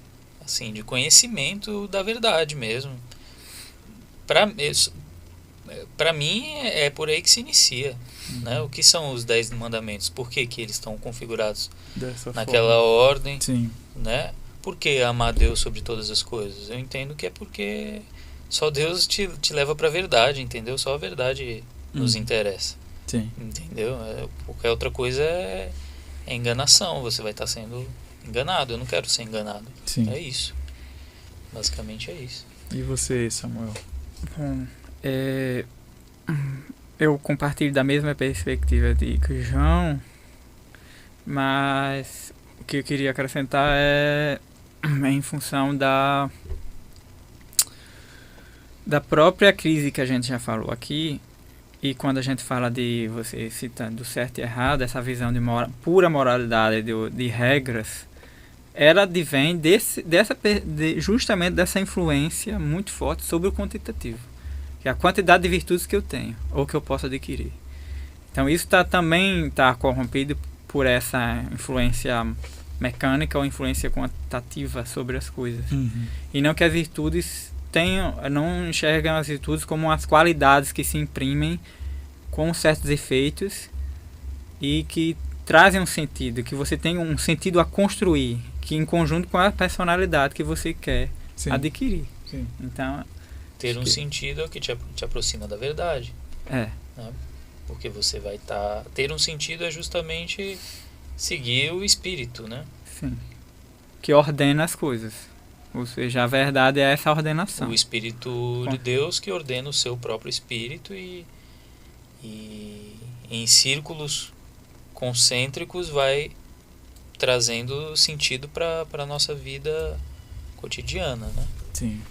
assim, de conhecimento da verdade mesmo. Para mim é por aí que se inicia, né? O que são os 10 mandamentos? Por que eles estão configurados naquela ordem? Sim. Né? Por que amar a Deus sobre todas as coisas? Eu entendo que é porque só Deus te leva para a verdade, entendeu? Só a verdade nos interessa. Sim. Entendeu? Qualquer outra coisa é enganação. Você vai estar sendo enganado. Eu não quero ser enganado. Sim. É isso. Basicamente é isso. E você, Samuel? Bom, eu compartilho da mesma perspectiva de João, mas o que eu queria acrescentar é em função da própria crise que a gente já falou aqui. E quando a gente fala de, você citando certo e errado, essa visão de pura moralidade, de regras, ela advém justamente dessa influência muito forte sobre o quantitativo, que é a quantidade de virtudes que eu tenho, ou que eu posso adquirir. Então isso também está corrompido por essa influência mecânica ou influência quantitativa sobre as coisas. Uhum. E não que as virtudes não enxergam as virtudes como as qualidades que se imprimem com certos efeitos e que trazem um sentido, que você tem um sentido a construir, que em conjunto com a personalidade que você quer adquirir. Sim. Então, ter um sentido é o que te aproxima da verdade. Né? Porque você vai ter um sentido é justamente seguir o espírito, né? Sim. Que ordena as coisas. Ou seja, a verdade é essa ordenação. O Espírito de Deus que ordena o seu próprio espírito e em círculos concêntricos vai trazendo sentido para a nossa vida cotidiana, né? Sim.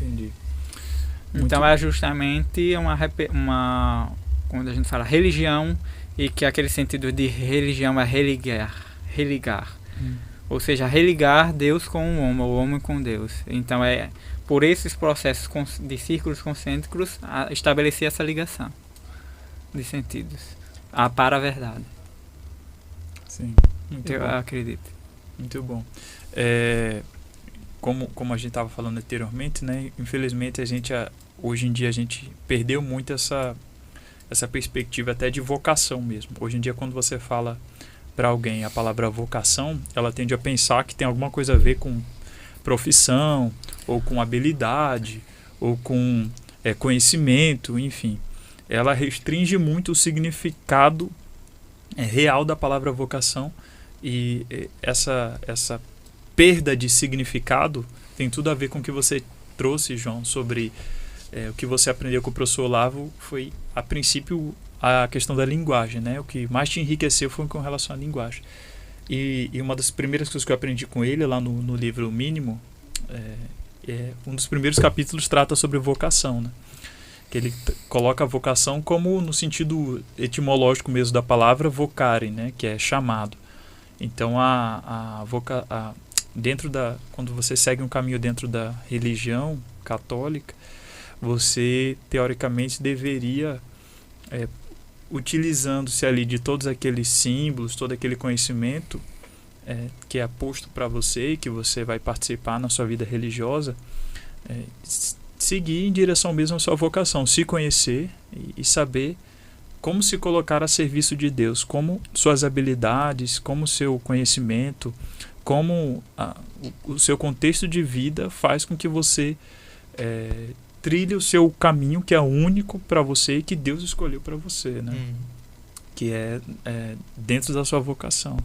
Entendi. Muito Então bom. é justamente quando a gente fala religião, e que aquele sentido de religião é religar. Ou seja, religar Deus com o homem com Deus. Então é por esses processos de círculos concêntricos estabelecer essa ligação de sentidos para a verdade. Sim, muito Eu bom. acredito. Muito bom. Como a gente estava falando anteriormente, né? Infelizmente hoje em dia a gente perdeu muito essa perspectiva até de vocação mesmo. Hoje em dia, quando você fala para alguém a palavra vocação, ela tende a pensar que tem alguma coisa a ver com profissão, ou com habilidade, ou com conhecimento, enfim. Ela restringe muito o significado real da palavra vocação, e essa perda de significado tem tudo a ver com o que você trouxe, João, sobre o que você aprendeu com o professor Olavo. Foi, a princípio, a questão da linguagem, né? O que mais te enriqueceu foi com relação à linguagem. E uma das primeiras coisas que eu aprendi com ele, lá no livro Mínimo, um dos primeiros capítulos trata sobre vocação, né? Que ele coloca a vocação como no sentido etimológico mesmo da palavra vocare, né? Que é chamado. Então, quando você segue um caminho dentro da religião católica, você, teoricamente, deveria, utilizando-se ali de todos aqueles símbolos, todo aquele conhecimento que é posto para você e que você vai participar na sua vida religiosa, seguir em direção mesmo à sua vocação, se conhecer e saber como se colocar a serviço de Deus, como suas habilidades, como seu conhecimento, como o seu contexto de vida faz com que você trilhe o seu caminho, que é único para você e que Deus escolheu para você, né? Que é dentro da sua vocação.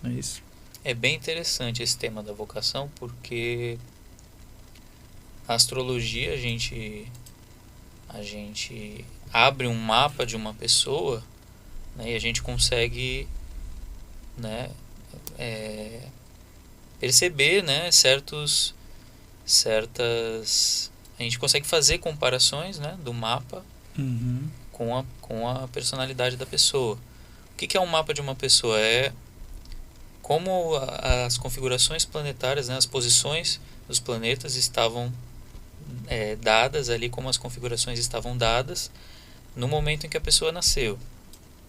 É isso. É bem interessante esse tema da vocação, porque a astrologia, a gente abre um mapa de uma pessoa, né, e a gente consegue, né, perceber, né, a gente consegue fazer comparações, né, do mapa com a personalidade da pessoa. O que é um mapa de uma pessoa? É como as configurações planetárias, né, as posições dos planetas estavam dadas ali, como as configurações estavam dadas no momento em que a pessoa nasceu,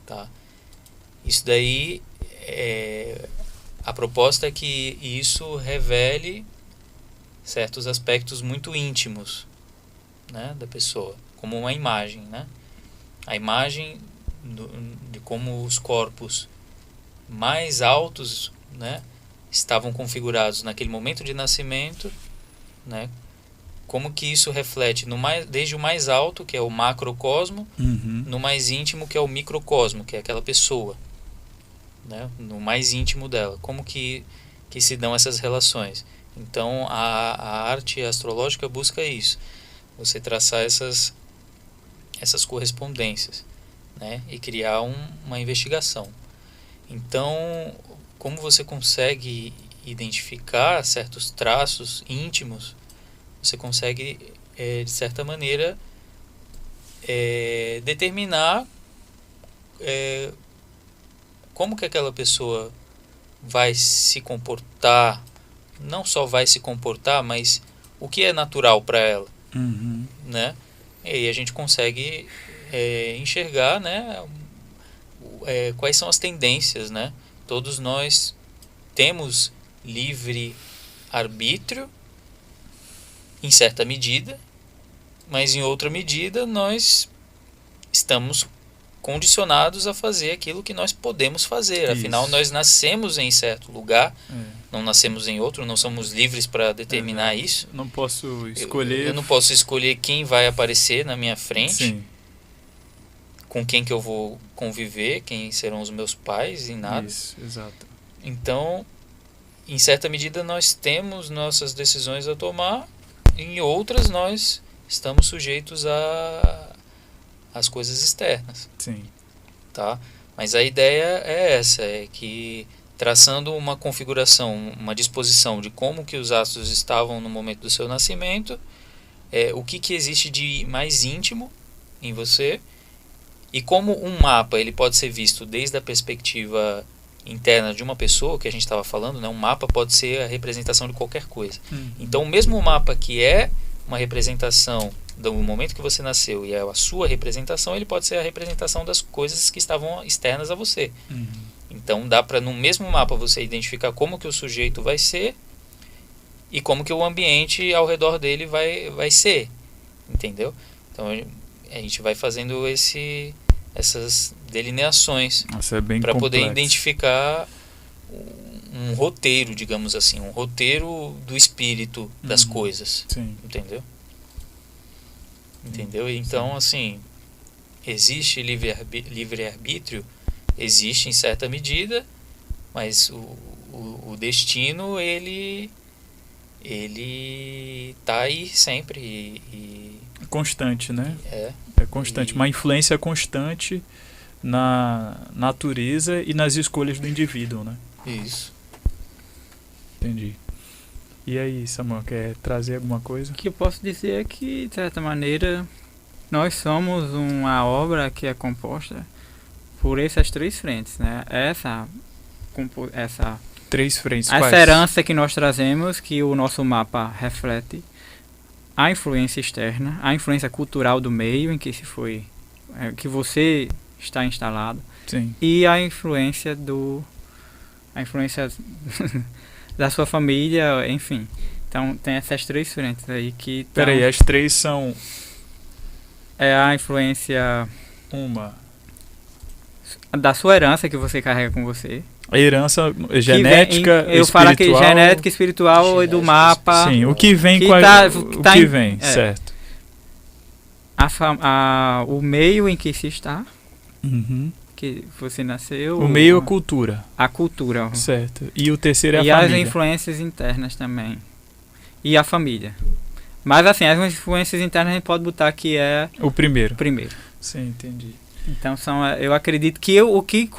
tá? Isso daí, a proposta é que isso revele certos aspectos muito íntimos, né, da pessoa, como uma imagem, né? A imagem de como os corpos mais altos, né, estavam configurados naquele momento de nascimento, né? Como que isso reflete desde o mais alto, que é o macrocosmo, no mais íntimo, que é o microcosmo, que é aquela pessoa, né? No mais íntimo dela. Como que se dão essas relações? Então, a arte astrológica busca isso. Você traçar essas correspondências, né? E criar uma investigação. Então, como você consegue identificar certos traços íntimos, você consegue, de certa maneira, determinar como que aquela pessoa vai se comportar, não só vai se comportar, mas o que é natural para ela, né? E aí a gente consegue enxergar, né, quais são as tendências, né? Todos nós temos livre arbítrio, em certa medida, mas em outra medida nós estamos condicionados a fazer aquilo que nós podemos fazer. Isso. Afinal, nós nascemos em certo lugar, não nascemos em outro, não somos livres para determinar isso. Não posso escolher. Eu não posso escolher quem vai aparecer na minha frente, Sim. com quem que eu vou conviver, quem serão os meus pais, em nada. Isso, exato. Então, em certa medida, nós temos nossas decisões a tomar, em outras nós estamos sujeitos às coisas externas. Sim. Tá? Mas a ideia é essa, é que traçando uma configuração, uma disposição de como que os astros estavam no momento do seu nascimento, o que existe de mais íntimo em você, e como um mapa ele pode ser visto desde a perspectiva interna de uma pessoa, que a gente estava falando, né? Um mapa pode ser a representação de qualquer coisa. Então, o mesmo mapa que é uma representação do momento que você nasceu e é a sua representação, ele pode ser a representação das coisas que estavam externas a você. Então, dá para no mesmo mapa você identificar como que o sujeito vai ser e como que o ambiente ao redor dele vai ser, entendeu? Então, a gente vai fazendo essas delineações para poder identificar um roteiro, digamos assim, um roteiro do espírito das coisas. Sim. Entendeu? Então, assim, existe livre-arbítrio, existe em certa medida, mas o destino, ele tá aí sempre e constante, né? É constante, uma influência constante na natureza e nas escolhas do indivíduo, né? Isso. Entendi. E aí, Samuel, quer trazer alguma coisa? O que eu posso dizer é que, de certa maneira, nós somos uma obra que é composta por essas três frentes, né? Essa três frentes. Essa herança que nós trazemos, que o nosso mapa reflete, a influência externa, a influência cultural do meio em que que você está instalado. Sim. E a influência da sua família, enfim. Então tem essas três frentes aí que... Peraí, as três são... É a influência... Uma... da sua herança que você carrega com você. A herança genética, eu falo aqui genética, espiritual e do mapa. Sim, o que vem que com o que vem, certo. O meio em que se está, que você nasceu. O meio é a cultura. A cultura. Certo. E o terceiro é a família. E as influências internas também. E a família. Mas assim, as influências internas a gente pode botar que é... o primeiro. Sim, entendi. Então, eu acredito que o que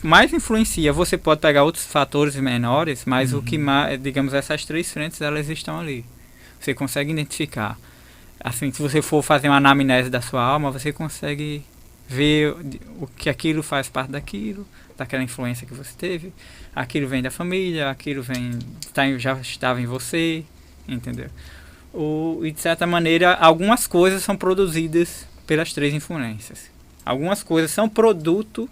mais influencia, você pode pegar outros fatores menores, mas o que mais, digamos, essas três frentes, elas estão ali. Você consegue identificar. Assim, se você for fazer uma anamnese da sua alma, você consegue ver o que aquilo faz parte daquela influência que você teve. Aquilo vem da família, aquilo já estava em você, entendeu? E, de certa maneira, algumas coisas são produzidas pelas três influências. Algumas coisas são produto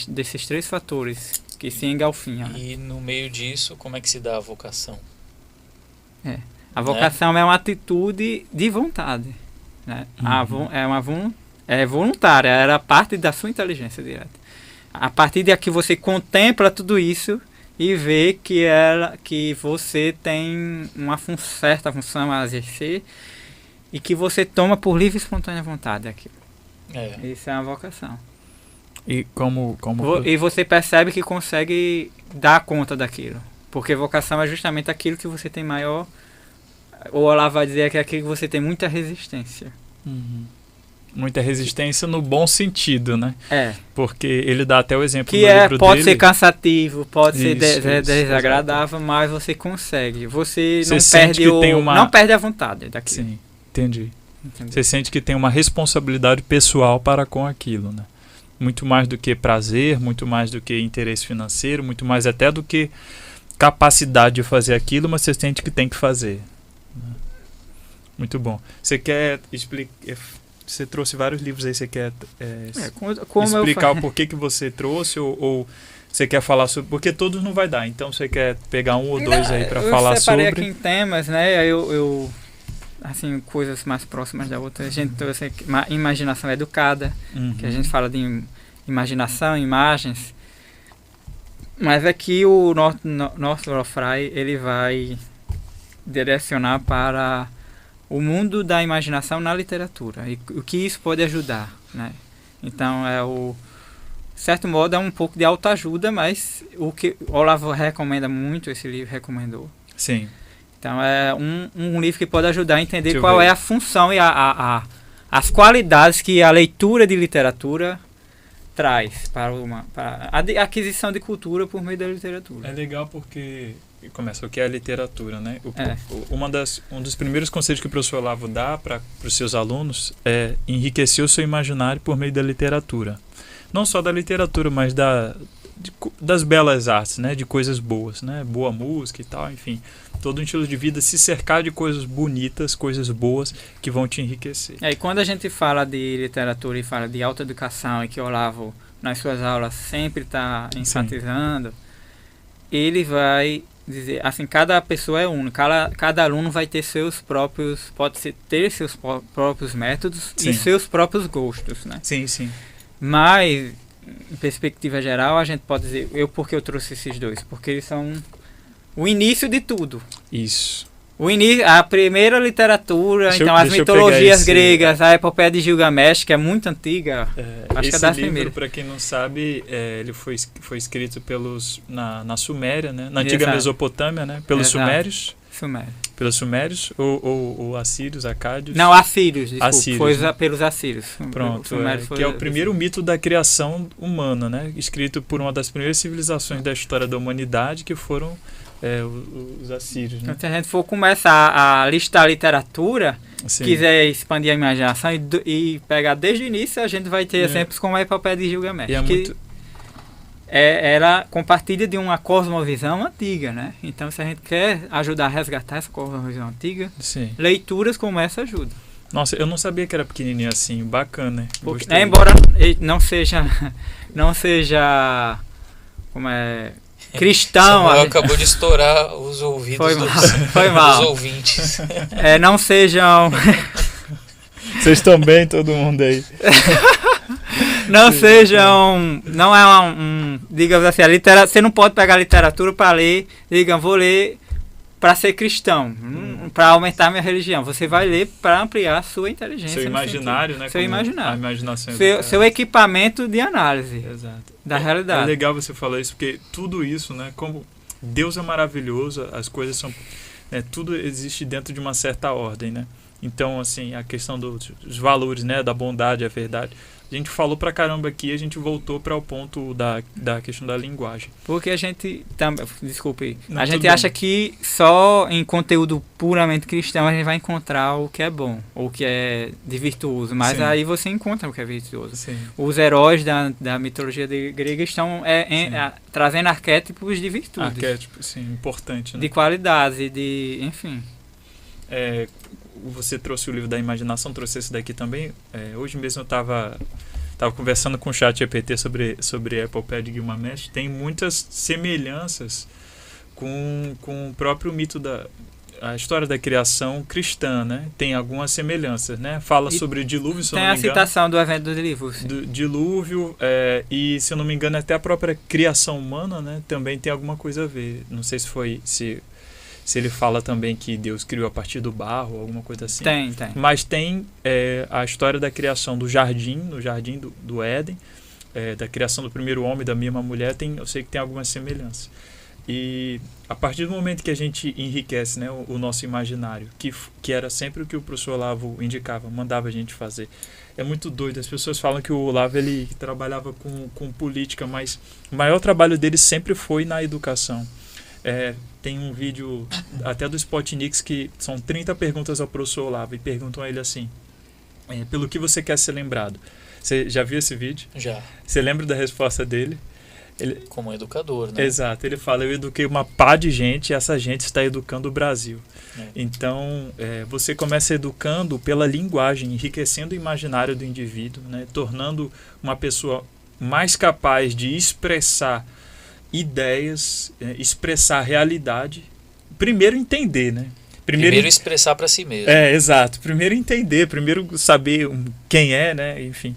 desses três fatores que se engalfinham. E no meio disso, como é que se dá a vocação? A vocação é uma atitude de vontade. Né? É voluntária, era parte da sua inteligência direta. A partir de que você contempla tudo isso e vê que você tem uma certa função a exercer, e que você toma por livre e espontânea vontade aquilo. Isso é uma vocação. E e você percebe que consegue dar conta daquilo. Porque vocação é justamente aquilo que você tem maior... Ou ela vai dizer que é aquilo que você tem muita resistência. Muita resistência no bom sentido, né? Porque ele dá até o exemplo que do livro pode dele. ser cansativo, pode ser desagradável, mas você consegue. Você não perde a vontade daquilo. Sim. Entendi. Você sente que tem uma responsabilidade pessoal para com aquilo, né? Muito mais do que prazer, muito mais do que interesse financeiro, muito mais até do que capacidade de fazer aquilo, mas você sente que tem que fazer. Muito bom. Você quer explicar... Você trouxe vários livros aí, você quer explicar o porquê que você trouxe ou você quer falar sobre... Porque todos não vai dar, então você quer pegar um ou dois aí para falar sobre... Eu separei aqui em temas, né? Eu assim, coisas mais próximas da outra. A gente trouxe imaginação educada, que a gente fala de imaginação, imagens. Mas aqui o nosso Lofray, ele vai direcionar para o mundo da imaginação na literatura e o que isso pode ajudar, né? Então, de certo modo, é um pouco de autoajuda, mas o que Olavo recomenda muito, esse livro recomendou. Sim. Então é um livro que pode ajudar a entender qual é a função e as qualidades que a leitura de literatura traz para a aquisição de cultura por meio da literatura. É legal porque começa o que é a literatura, né? É. Um dos primeiros conselhos que o professor Olavo dá para os seus alunos é enriquecer o seu imaginário por meio da literatura. Não só da literatura, mas das belas artes, né? De coisas boas, né? Boa música e tal, enfim. Todo um estilo de vida, se cercar de coisas bonitas, coisas boas que vão te enriquecer. E quando a gente fala de literatura e fala de autoeducação, e que o Olavo, nas suas aulas, sempre está enfatizando, ele vai dizer, assim, cada pessoa é única, cada aluno vai ter seus próprios, ter seus próprios métodos e seus próprios gostos, né? Sim, sim. Mas, em perspectiva geral, a gente pode dizer, porque eu trouxe esses dois? Porque eles são o início de tudo. Isso. A primeira literatura, as mitologias gregas, a epopeia de Gilgamesh, que é muito antiga, acho que é das primeiras. Para quem não sabe, ele foi escrito na Suméria, né? Na antiga Mesopotâmia, né? Pelos Sumérios. Pelos Sumérios ou Assírios, Acádios? Não, Assírios, desculpa. Assírios, foi né? Pelos Assírios. Pronto, que é o primeiro mito da criação humana, né? Escrito por uma das primeiras civilizações da história da humanidade, que foram os assírios, né? Então, se a gente for começar a listar a literatura, quiser expandir a imaginação e pegar desde o início, a gente vai ter exemplos como a epopeia de Gilgamesh, ela compartilha de uma cosmovisão antiga, né? Então, se a gente quer ajudar a resgatar essa cosmovisão antiga, leituras como essa ajudam. Nossa, eu não sabia que era pequenininho assim, bacana, né? Embora não seja como é cristão. Samuel acabou de estourar os ouvidos foi mal. dos ouvintes. Não sejam... Vocês estão bem, todo mundo aí? Não sejam... Não é digamos assim, você não pode pegar literatura para ler, digamos, vou ler para ser cristão, para aumentar minha religião. Você vai ler para ampliar a sua inteligência. Seu imaginário, né? Seu imaginário. A imaginação. Seu equipamento de análise. Exato. Da realidade. É legal você falar isso, porque tudo isso, né? Como Deus é maravilhoso, as coisas são... tudo existe dentro de uma certa ordem, né? Então, assim, a questão dos valores, né? Da bondade, a verdade. A gente falou pra caramba aqui, a gente voltou para o ponto da questão da linguagem. Porque a gente... Desculpe. A gente acha que só em conteúdo puramente cristão a gente vai encontrar o que é bom, ou o que é de virtuoso. Mas aí você encontra o que é virtuoso. Sim. Os heróis da mitologia grega estão trazendo arquétipos de virtudes. Arquétipos, sim. Importante, né? De qualidade, enfim. Você trouxe o livro da imaginação, trouxe esse daqui também. Hoje mesmo eu estava conversando com o ChatGPT sobre a epopeia de Gilgamesh. Tem muitas semelhanças com o próprio mito a história da criação cristã, né? Tem algumas semelhanças, né? Fala sobre o dilúvio, se eu não me engano. Tem a citação do evento do dilúvio. Do dilúvio, e se eu não me engano até a própria criação humana, né? Também tem alguma coisa a ver. Não sei se ele fala também que Deus criou a partir do barro, alguma coisa assim. Tem. Mas tem a história da criação do jardim, no jardim do Éden, da criação do primeiro homem, da mesma mulher, eu sei que tem algumas semelhanças. E a partir do momento que a gente enriquece, né, o nosso imaginário, que era sempre o que o professor Olavo indicava, mandava a gente fazer. É muito doido, as pessoas falam que o Olavo ele trabalhava com política, mas o maior trabalho dele sempre foi na educação. Tem um vídeo até do Spotnix que são 30 perguntas ao professor Olavo e perguntam a ele assim, pelo que você quer ser lembrado? Você já viu esse vídeo? Já. Você lembra da resposta dele? Como educador, né? Exato, ele fala, eu eduquei uma pá de gente e essa gente está educando o Brasil. Então, você começa educando pela linguagem, enriquecendo o imaginário do indivíduo, né? Tornando uma pessoa mais capaz de expressar ideias, expressar realidade. Primeiro entender, né? Primeiro expressar para si mesmo. Exato. Primeiro entender, primeiro saber quem é, né? Enfim.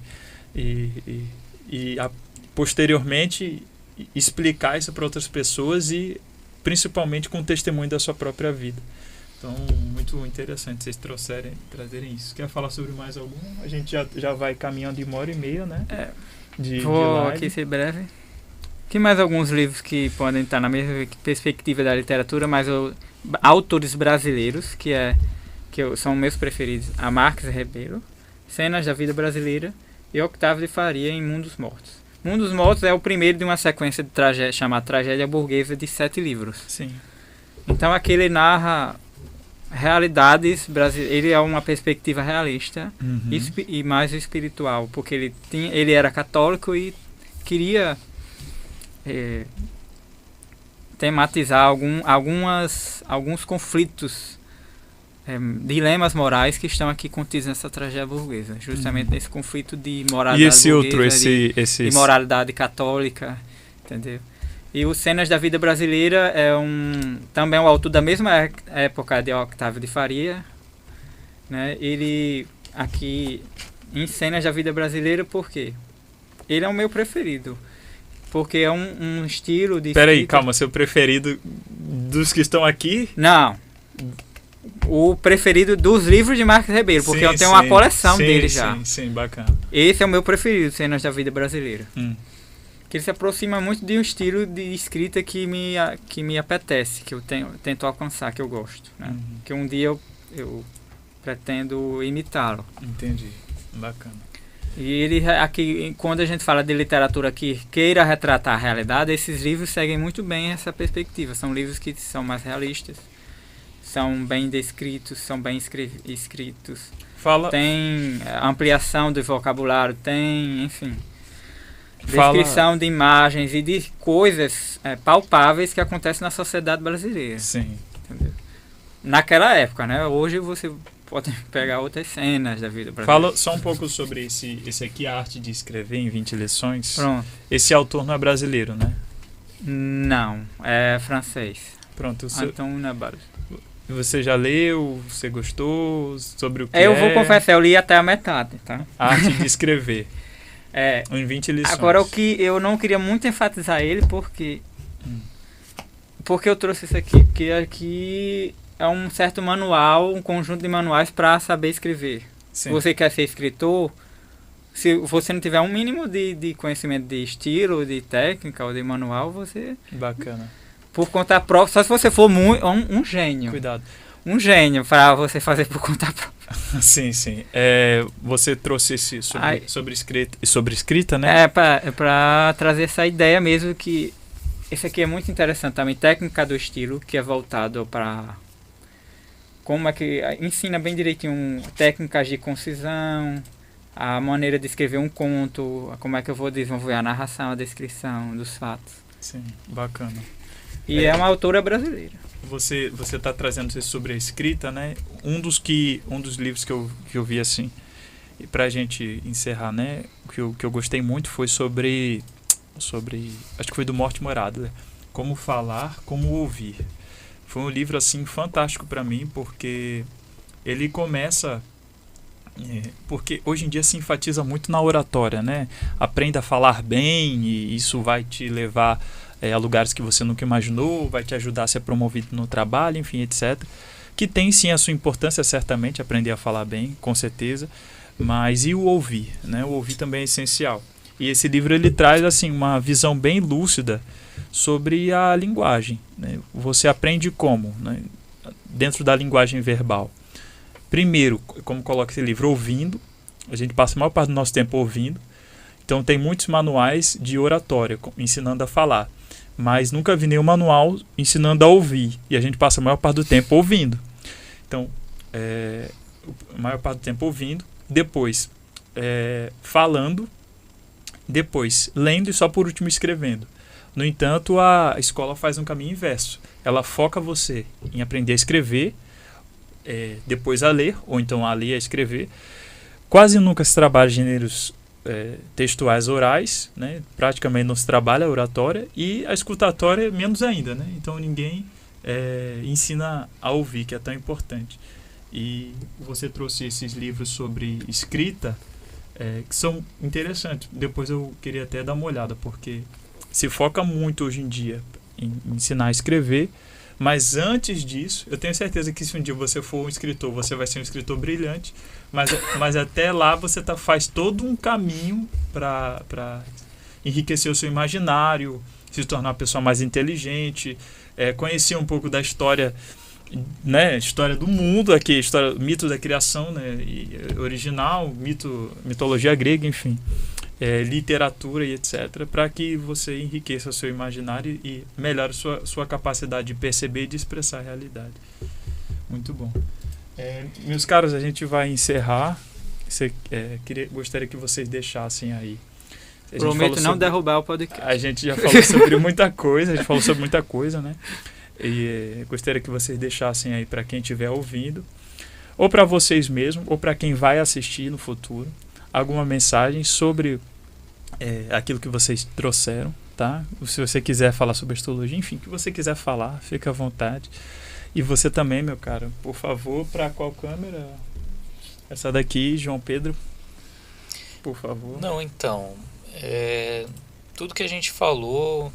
Posteriormente explicar isso para outras pessoas e principalmente com o testemunho da sua própria vida. Então, muito interessante vocês trazerem isso. Quer falar sobre mais algum? A gente já vai caminhando em 1h30, né? Vou aqui ser breve. Que mais alguns livros que podem estar na mesma perspectiva da literatura, mas autores brasileiros, que são meus preferidos, a Marques Rebelo, Cenas da Vida Brasileira e Octávio de Faria em Mundos Mortos. Mundos Mortos é o primeiro de uma sequência de chamada Tragédia Burguesa de 7 livros. Sim. Então aqui ele narra realidades brasileiras, ele é uma perspectiva realista e mais espiritual, porque ele era católico e queria tematizar alguns conflitos, dilemas morais que estão aqui contidos nessa tragédia burguesa, justamente nesse conflito de moralidade e esse burguesa, outro, de moralidade católica, entendeu? E o Cenas da Vida Brasileira também é um autor da mesma época de Octávio de Faria, né? Ele aqui em Cenas da Vida Brasileira, por quê? Ele é o meu preferido, porque é um estilo de Peraí, escrita... calma, seu preferido dos que estão aqui? Não, o preferido dos livros de Marques Ribeiro, porque eu tenho uma coleção dele já. Sim, bacana. Esse é o meu preferido, Cenas da Vida Brasileira. Que ele se aproxima muito de um estilo de escrita que me apetece, que eu tento alcançar, que eu gosto, né? Que um dia eu pretendo imitá-lo. Entendi, bacana. E ele aqui, quando a gente fala de literatura que queira retratar a realidade, esses livros seguem muito bem essa perspectiva. São livros que são mais realistas, são bem descritos, são bem escritos. Tem ampliação do vocabulário, tem, enfim... descrição de imagens e de coisas palpáveis que acontecem na sociedade brasileira. Sim. Entendeu? Naquela época, né? Hoje você pode pegar outras cenas da vida brasileira. Fala só um pouco sobre esse aqui, A Arte de Escrever em 20 Lições. Pronto. Esse autor não é brasileiro, né? Não, é francês. Pronto. Então não é brasileiro. Você já leu? Você gostou? Sobre o que eu vou confessar, eu li até a metade, tá? A Arte de Escrever. Em 20 lições. Agora, o que eu não queria muito enfatizar ele, porque eu trouxe isso aqui, porque aqui é um certo manual, um conjunto de manuais para saber escrever. Sim. Se você quer ser escritor, se você não tiver um mínimo de conhecimento de estilo, de técnica ou de manual, você... Bacana. Por conta própria, só se você for um gênio. Cuidado. Um gênio para você fazer por conta própria. Sim. Você trouxe esse sobre escrita, né? Para trazer essa ideia mesmo que... Esse aqui é muito interessante também, técnica do estilo, que é voltado para... Como é que... Ensina bem direitinho técnicas de concisão, a maneira de escrever um conto, como é que eu vou desenvolver a narração, a descrição dos fatos. Sim, bacana. E é uma autora brasileira. Você está trazendo isso sobre a escrita, né? Um dos livros que eu vi assim, e para a gente encerrar, né? Que eu gostei muito foi sobre acho que foi do Mortimer Adler, Como Falar, Como Ouvir. Foi um livro assim fantástico para mim, porque ele começa porque hoje em dia se enfatiza muito na oratória, né? Aprenda a falar bem e isso vai te levar a lugares que você nunca imaginou, vai te ajudar a ser promovido no trabalho, enfim, etc. Que tem sim a sua importância, certamente, aprender a falar bem, com certeza, mas e o ouvir, né? O ouvir também é essencial. E esse livro ele traz assim uma visão bem lúcida sobre a linguagem, né? Você aprende como, né? Dentro da linguagem verbal. Primeiro, como coloca esse livro, ouvindo. A gente passa a maior parte do nosso tempo ouvindo. Então tem muitos manuais de oratória ensinando a falar, mas nunca vi nenhum manual ensinando a ouvir. E a gente passa a maior parte do tempo ouvindo. Então, a maior parte do tempo ouvindo, depois falando, depois lendo e só por último escrevendo. No entanto, a escola faz um caminho inverso. Ela foca você em aprender a escrever, depois a ler, ou então a ler e a escrever. Quase nunca se trabalha gêneros textuais orais, né? Praticamente não se trabalha a oratória, e a escutatória menos ainda, né? Então ninguém ensina a ouvir, que é tão importante. E você trouxe esses livros sobre escrita, que são interessantes. Depois eu queria até dar uma olhada, porque se foca muito hoje em dia em ensinar a escrever, mas antes disso, eu tenho certeza que se um dia você for um escritor, você vai ser um escritor brilhante, mas até lá você faz todo um caminho para enriquecer o seu imaginário, se tornar uma pessoa mais inteligente, conhecer um pouco da história, né, história do mundo, aqui, mito da criação, né, original, mitologia grega, enfim. literatura e etc., para que você enriqueça o seu imaginário e melhore sua capacidade de perceber e de expressar a realidade. Muito bom. Meus caros, a gente vai encerrar. Gostaria que vocês deixassem aí. Prometo não derrubar o podcast. A gente já falou sobre muita coisa, né? E gostaria que vocês deixassem aí para quem estiver ouvindo, ou para vocês mesmos, ou para quem vai assistir no futuro, alguma mensagem sobre aquilo que vocês trouxeram, tá? Se você quiser falar sobre astrologia, enfim, o que você quiser falar, fica à vontade. E você também, meu cara, por favor, para qual câmera? Essa daqui, João Pedro, por favor. Não, então, tudo que a gente falou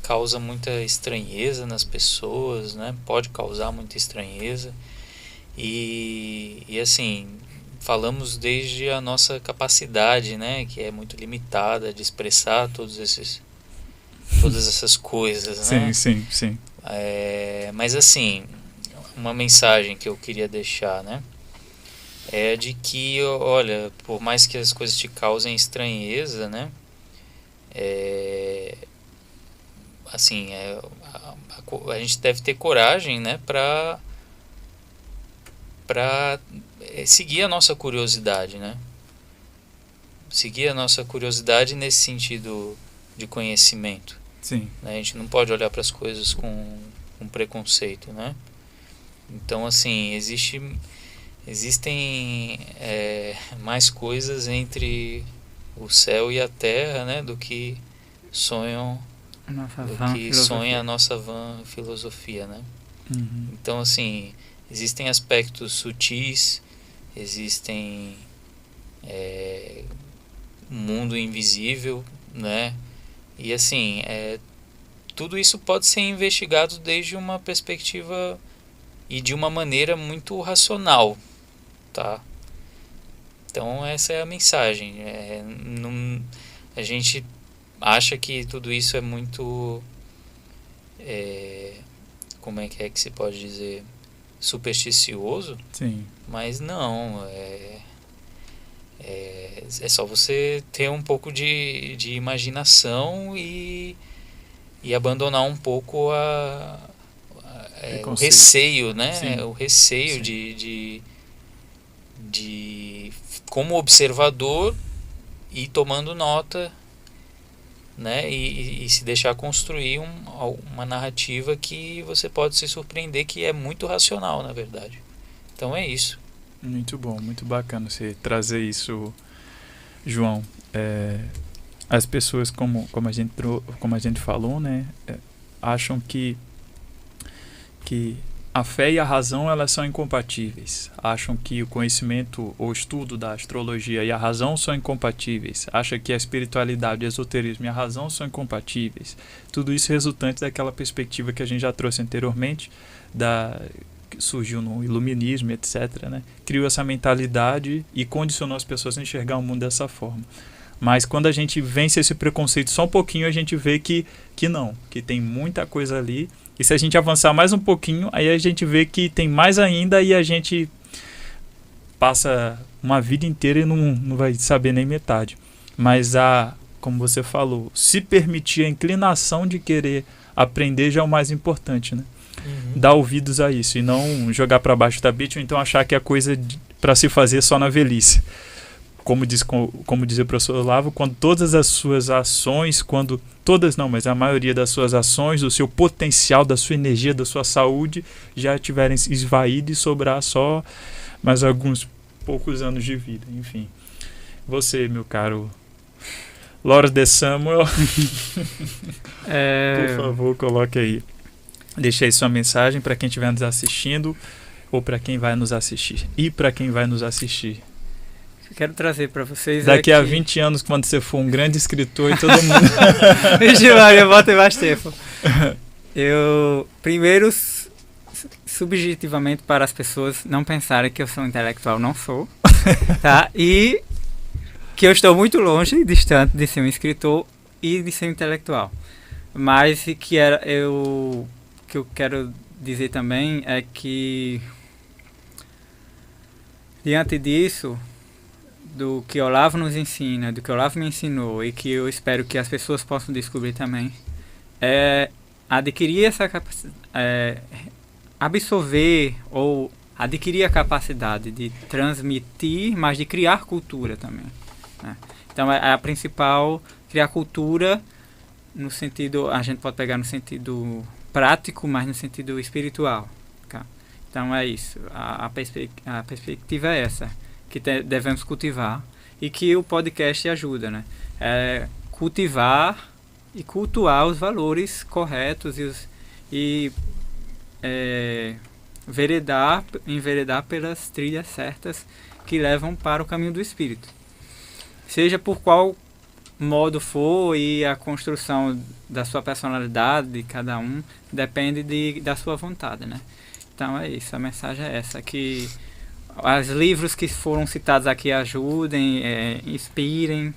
causa muita estranheza nas pessoas, né? Pode causar muita estranheza. E assim, falamos desde a nossa capacidade, né? Que é muito limitada de expressar todas essas coisas, né? Sim. Mas assim, uma mensagem que eu queria deixar, né? É de que, olha, por mais que as coisas te estranheza, né? Assim, a gente deve ter coragem, né? Para seguir a nossa curiosidade, né? Seguir a nossa curiosidade nesse sentido de conhecimento. Sim. Né? A gente não pode olhar para as coisas com preconceito, né? Então, assim, existem mais coisas entre o céu e a terra, né? Do que sonha a nossa vã filosofia, né? Uhum. Então, assim, existem aspectos sutis, existem um mundo invisível, né? E assim, tudo isso pode ser investigado desde uma perspectiva e de uma maneira muito racional, tá? Então essa é a mensagem. A gente acha que tudo isso é muito, como é que se pode dizer, supersticioso. Sim. Mas não, é só você ter um pouco de imaginação e abandonar um pouco o receio, né? Sim. O receio de como observador ir tomando nota, né? E se deixar construir uma narrativa que você pode se surpreender, que é muito racional, na verdade. Então é isso. Muito bom, muito bacana você trazer isso, João. As pessoas, como a gente falou, né, acham que a fé e a razão, elas são incompatíveis. Acham que o conhecimento ou estudo da astrologia e a razão são incompatíveis. Acham que a espiritualidade, o esoterismo e a razão são incompatíveis. Tudo isso resultante daquela perspectiva que a gente já trouxe anteriormente, que surgiu no iluminismo, etc., né? Criou essa mentalidade e condicionou as pessoas a enxergar o mundo dessa forma. Mas quando a gente vence esse preconceito só um pouquinho, a gente vê que não, que tem muita coisa ali. E se a gente avançar mais um pouquinho, aí a gente vê que tem mais ainda e a gente passa uma vida inteira e não vai saber nem metade. Mas como você falou, se permitir a inclinação de querer aprender já é o mais importante, né? Uhum. Dar ouvidos a isso e não jogar para baixo do tapete ou então achar que é coisa para se fazer só na velhice. Como dizia o professor Olavo, quando todas as suas ações, mas a maioria das suas ações, do seu potencial, da sua energia, da sua saúde, já tiverem esvaído e sobrar só mais alguns poucos anos de vida. Enfim, você, meu caro Lord de Samuel, por favor, coloque aí. Deixe aí sua mensagem para quem estiver nos assistindo ou para quem vai nos assistir. E para quem vai nos assistir. Quero trazer para vocês daqui a 20 anos, quando você for um grande escritor e todo mundo... Vixe Maria, bota mais tempo. Eu, primeiro, subjetivamente, para as pessoas não pensarem que eu sou intelectual, não sou, tá? E que eu estou muito longe, distante de ser um escritor e de ser um intelectual. Mas que eu quero dizer também é que, diante disso, do que Olavo nos ensina, do que Olavo me ensinou e que eu espero que as pessoas possam descobrir também, é adquirir essa capacidade, absorver ou adquirir a capacidade de transmitir, mas de criar cultura também, né? Então, a principal, criar cultura no sentido, a gente pode pegar no sentido prático, mas no sentido espiritual. Tá? Então, é isso. A perspectiva é essa, que devemos cultivar e que o podcast ajuda, né? É cultivar e cultuar os valores corretos enveredar pelas trilhas certas que levam para o caminho do Espírito. Seja por qual modo for, e a construção da sua personalidade de cada um depende da sua vontade, né? Então é isso, a mensagem é essa, que os livros que foram citados aqui ajudem, inspirem.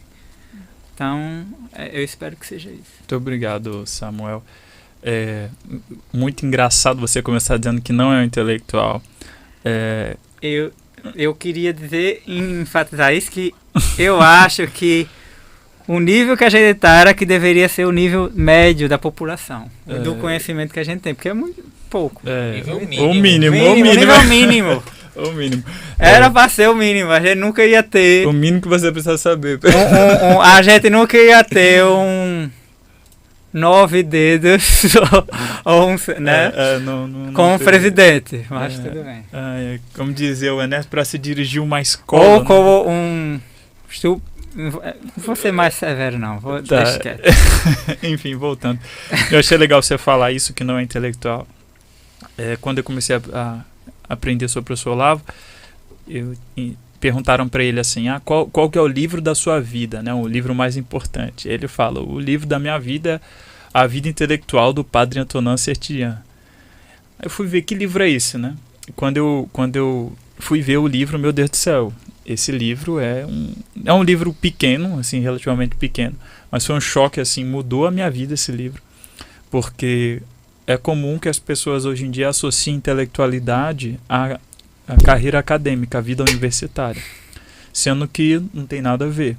Então, eu espero que seja isso. Muito obrigado, Samuel. É muito engraçado você começar dizendo que não é um intelectual. Eu queria dizer, enfatizar isso, que eu acho que o nível que a gente está era que deveria ser o nível médio da população, do conhecimento que a gente tem, porque é muito pouco. O mínimo. Nível mínimo. O mínimo. Era para ser o mínimo, a gente nunca ia ter... O mínimo que você precisa saber. A gente nunca ia ter 9 dedos ou né? Não como presidente, mas tudo bem. Como dizia o Enes, para se dirigir uma escola. Ou como não vou ser mais severo, não. Deixa quieto. Enfim, voltando. Eu achei legal você falar isso, que não é intelectual. Quando eu comecei a aprender sobre o professor Olavo, perguntaram para ele assim, qual que é o livro da sua vida, né? O livro mais importante. Ele fala, o livro da minha vida é A Vida Intelectual, do Padre Antonin Sertilian. Aí eu fui ver que livro é esse, né? Quando eu fui ver o livro, meu Deus do céu, esse livro é um livro pequeno, assim, relativamente pequeno, mas foi um choque, assim, mudou a minha vida esse livro, porque é comum que as pessoas hoje em dia associem intelectualidade à carreira acadêmica, à vida universitária, sendo que não tem nada a ver.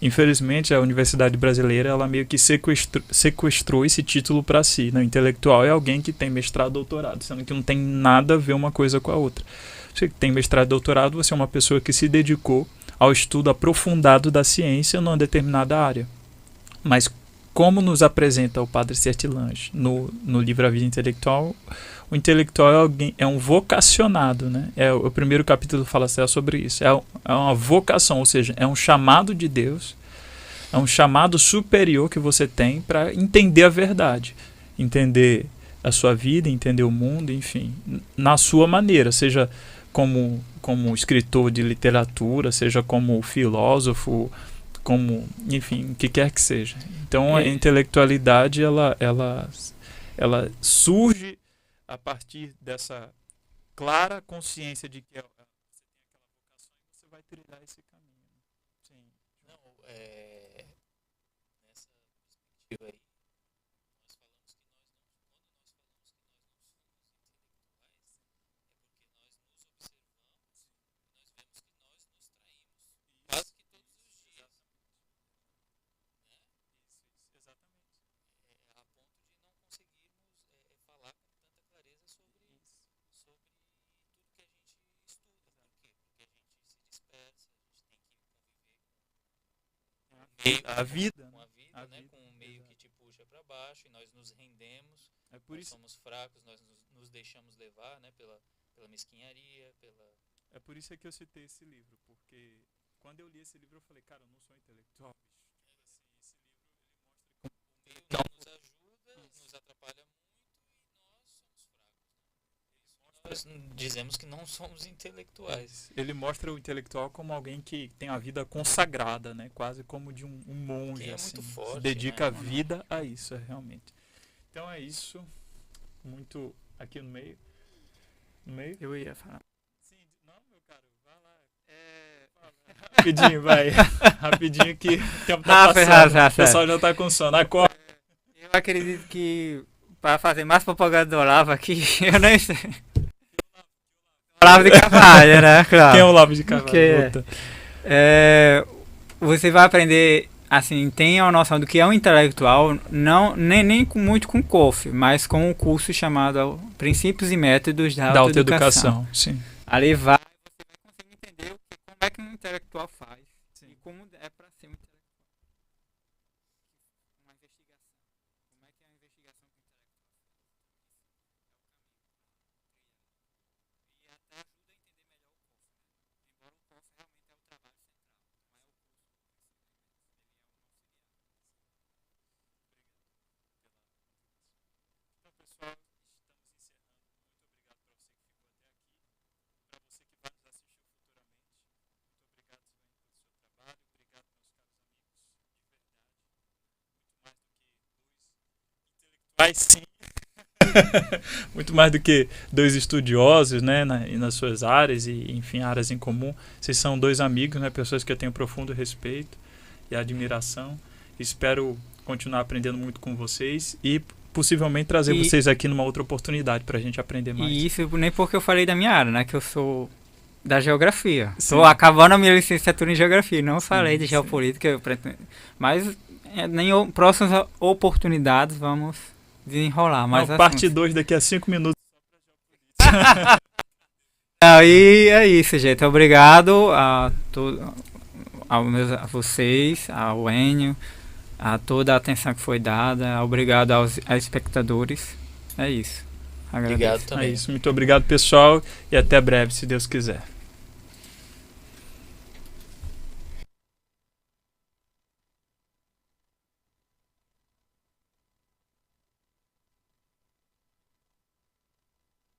Infelizmente, a universidade brasileira, ela meio que sequestrou esse título para si, né? Intelectual é alguém que tem mestrado, doutorado, sendo que não tem nada a ver uma coisa com a outra. Você que tem mestrado e doutorado, você é uma pessoa que se dedicou ao estudo aprofundado da ciência numa determinada área. Mas como nos apresenta o Padre Sertilian no livro A Vida Intelectual, o intelectual é um vocacionado, né? O primeiro capítulo fala sobre isso. É uma vocação, ou seja, é um chamado de Deus, é um chamado superior que você tem para entender a verdade, entender a sua vida, entender o mundo, enfim, na sua maneira, seja como escritor de literatura, seja como filósofo, como, enfim, o que quer que seja. Então, a intelectualidade, ela surge a partir dessa clara consciência de que você tem aquela vocação e você vai trilhar esse caminho. Sim. Não, nessa perspectiva aí, nós falamos que quando nós falamos que nós não somos intelectuais, é porque nós nos observamos e nós vemos que nós nos traímos quase que todos os dias. Isso, exatamente. A ponto de não conseguirmos falar com tanta clareza sobre tudo que a gente estuda. Por quê? Porque a gente se dispersa, a gente tem que conviver A vida, né? Com um meio que te puxa para baixo, e nós nos rendemos, nós somos fracos, nós nos deixamos levar, né? Pela mesquinharia, É por isso que eu citei esse livro, porque quando eu li esse livro eu falei, cara, eu não sou intelectual, bicho. Esse livro, ele mostra como o meio não nos ajuda, nos atrapalha muito, e nós somos fracos. Nós dizemos que não somos intelectuais. Ele mostra o intelectual como alguém que tem a vida consagrada, né? Quase como de um monge, que assim. Muito forte, se dedica, né? a vida a isso, realmente. Então é isso. Muito aqui no meio. No meio? Eu ia falar. Sim, não, meu caro, vai lá. Rapidinho, vai. Rapidinho que o tempo tá passando. O pessoal já tá com sono. Acorda. Eu acredito que para fazer mais propaganda do Olavo aqui, eu nem sei. Olavo de Carvalho, né? Claro. Quem é o Olavo de Carvalho? Você vai aprender, assim, tem a noção do que é um intelectual, não, nem muito com o COF, mas com um curso chamado Princípios e Métodos da Autoeducação. Sim. Ali você vai conseguir entender como é que um intelectual faz e como é para ser um intelectual. Uma investigação. Como é que é a investigação que o intelectual faz? E até ajuda a entender melhor o COF, né? Embora o COF realmente é o trabalho central, não é o curso. Então, pessoal, estamos encerrando. Muito obrigado para você que ficou até aqui. Para você que vai nos assistir futuramente, muito obrigado, Silvane, pelo seu trabalho. Obrigado, meus caros amigos, de verdade. Muito mais do que dois intelectuais, sim. Muito mais do que dois estudiosos, né, nas suas áreas e, enfim, áreas em comum. Vocês são dois amigos, né, pessoas que eu tenho profundo respeito e admiração. Espero continuar aprendendo muito com vocês e possivelmente trazer vocês aqui numa outra oportunidade para a gente aprender mais. E isso nem porque eu falei da minha área, né? Que eu sou da geografia. Estou acabando a minha licenciatura em geografia. Não falei de geopolítica, eu pretendo, mas em próximas oportunidades vamos desenrolar mais assuntos. Parte 2 daqui a 5 minutos. Aí é isso, gente. Obrigado a vocês, ao Enio, a toda a atenção que foi dada. Obrigado aos espectadores. É isso. Agradeço. Obrigado também. É isso. Muito obrigado, pessoal. E até breve, se Deus quiser.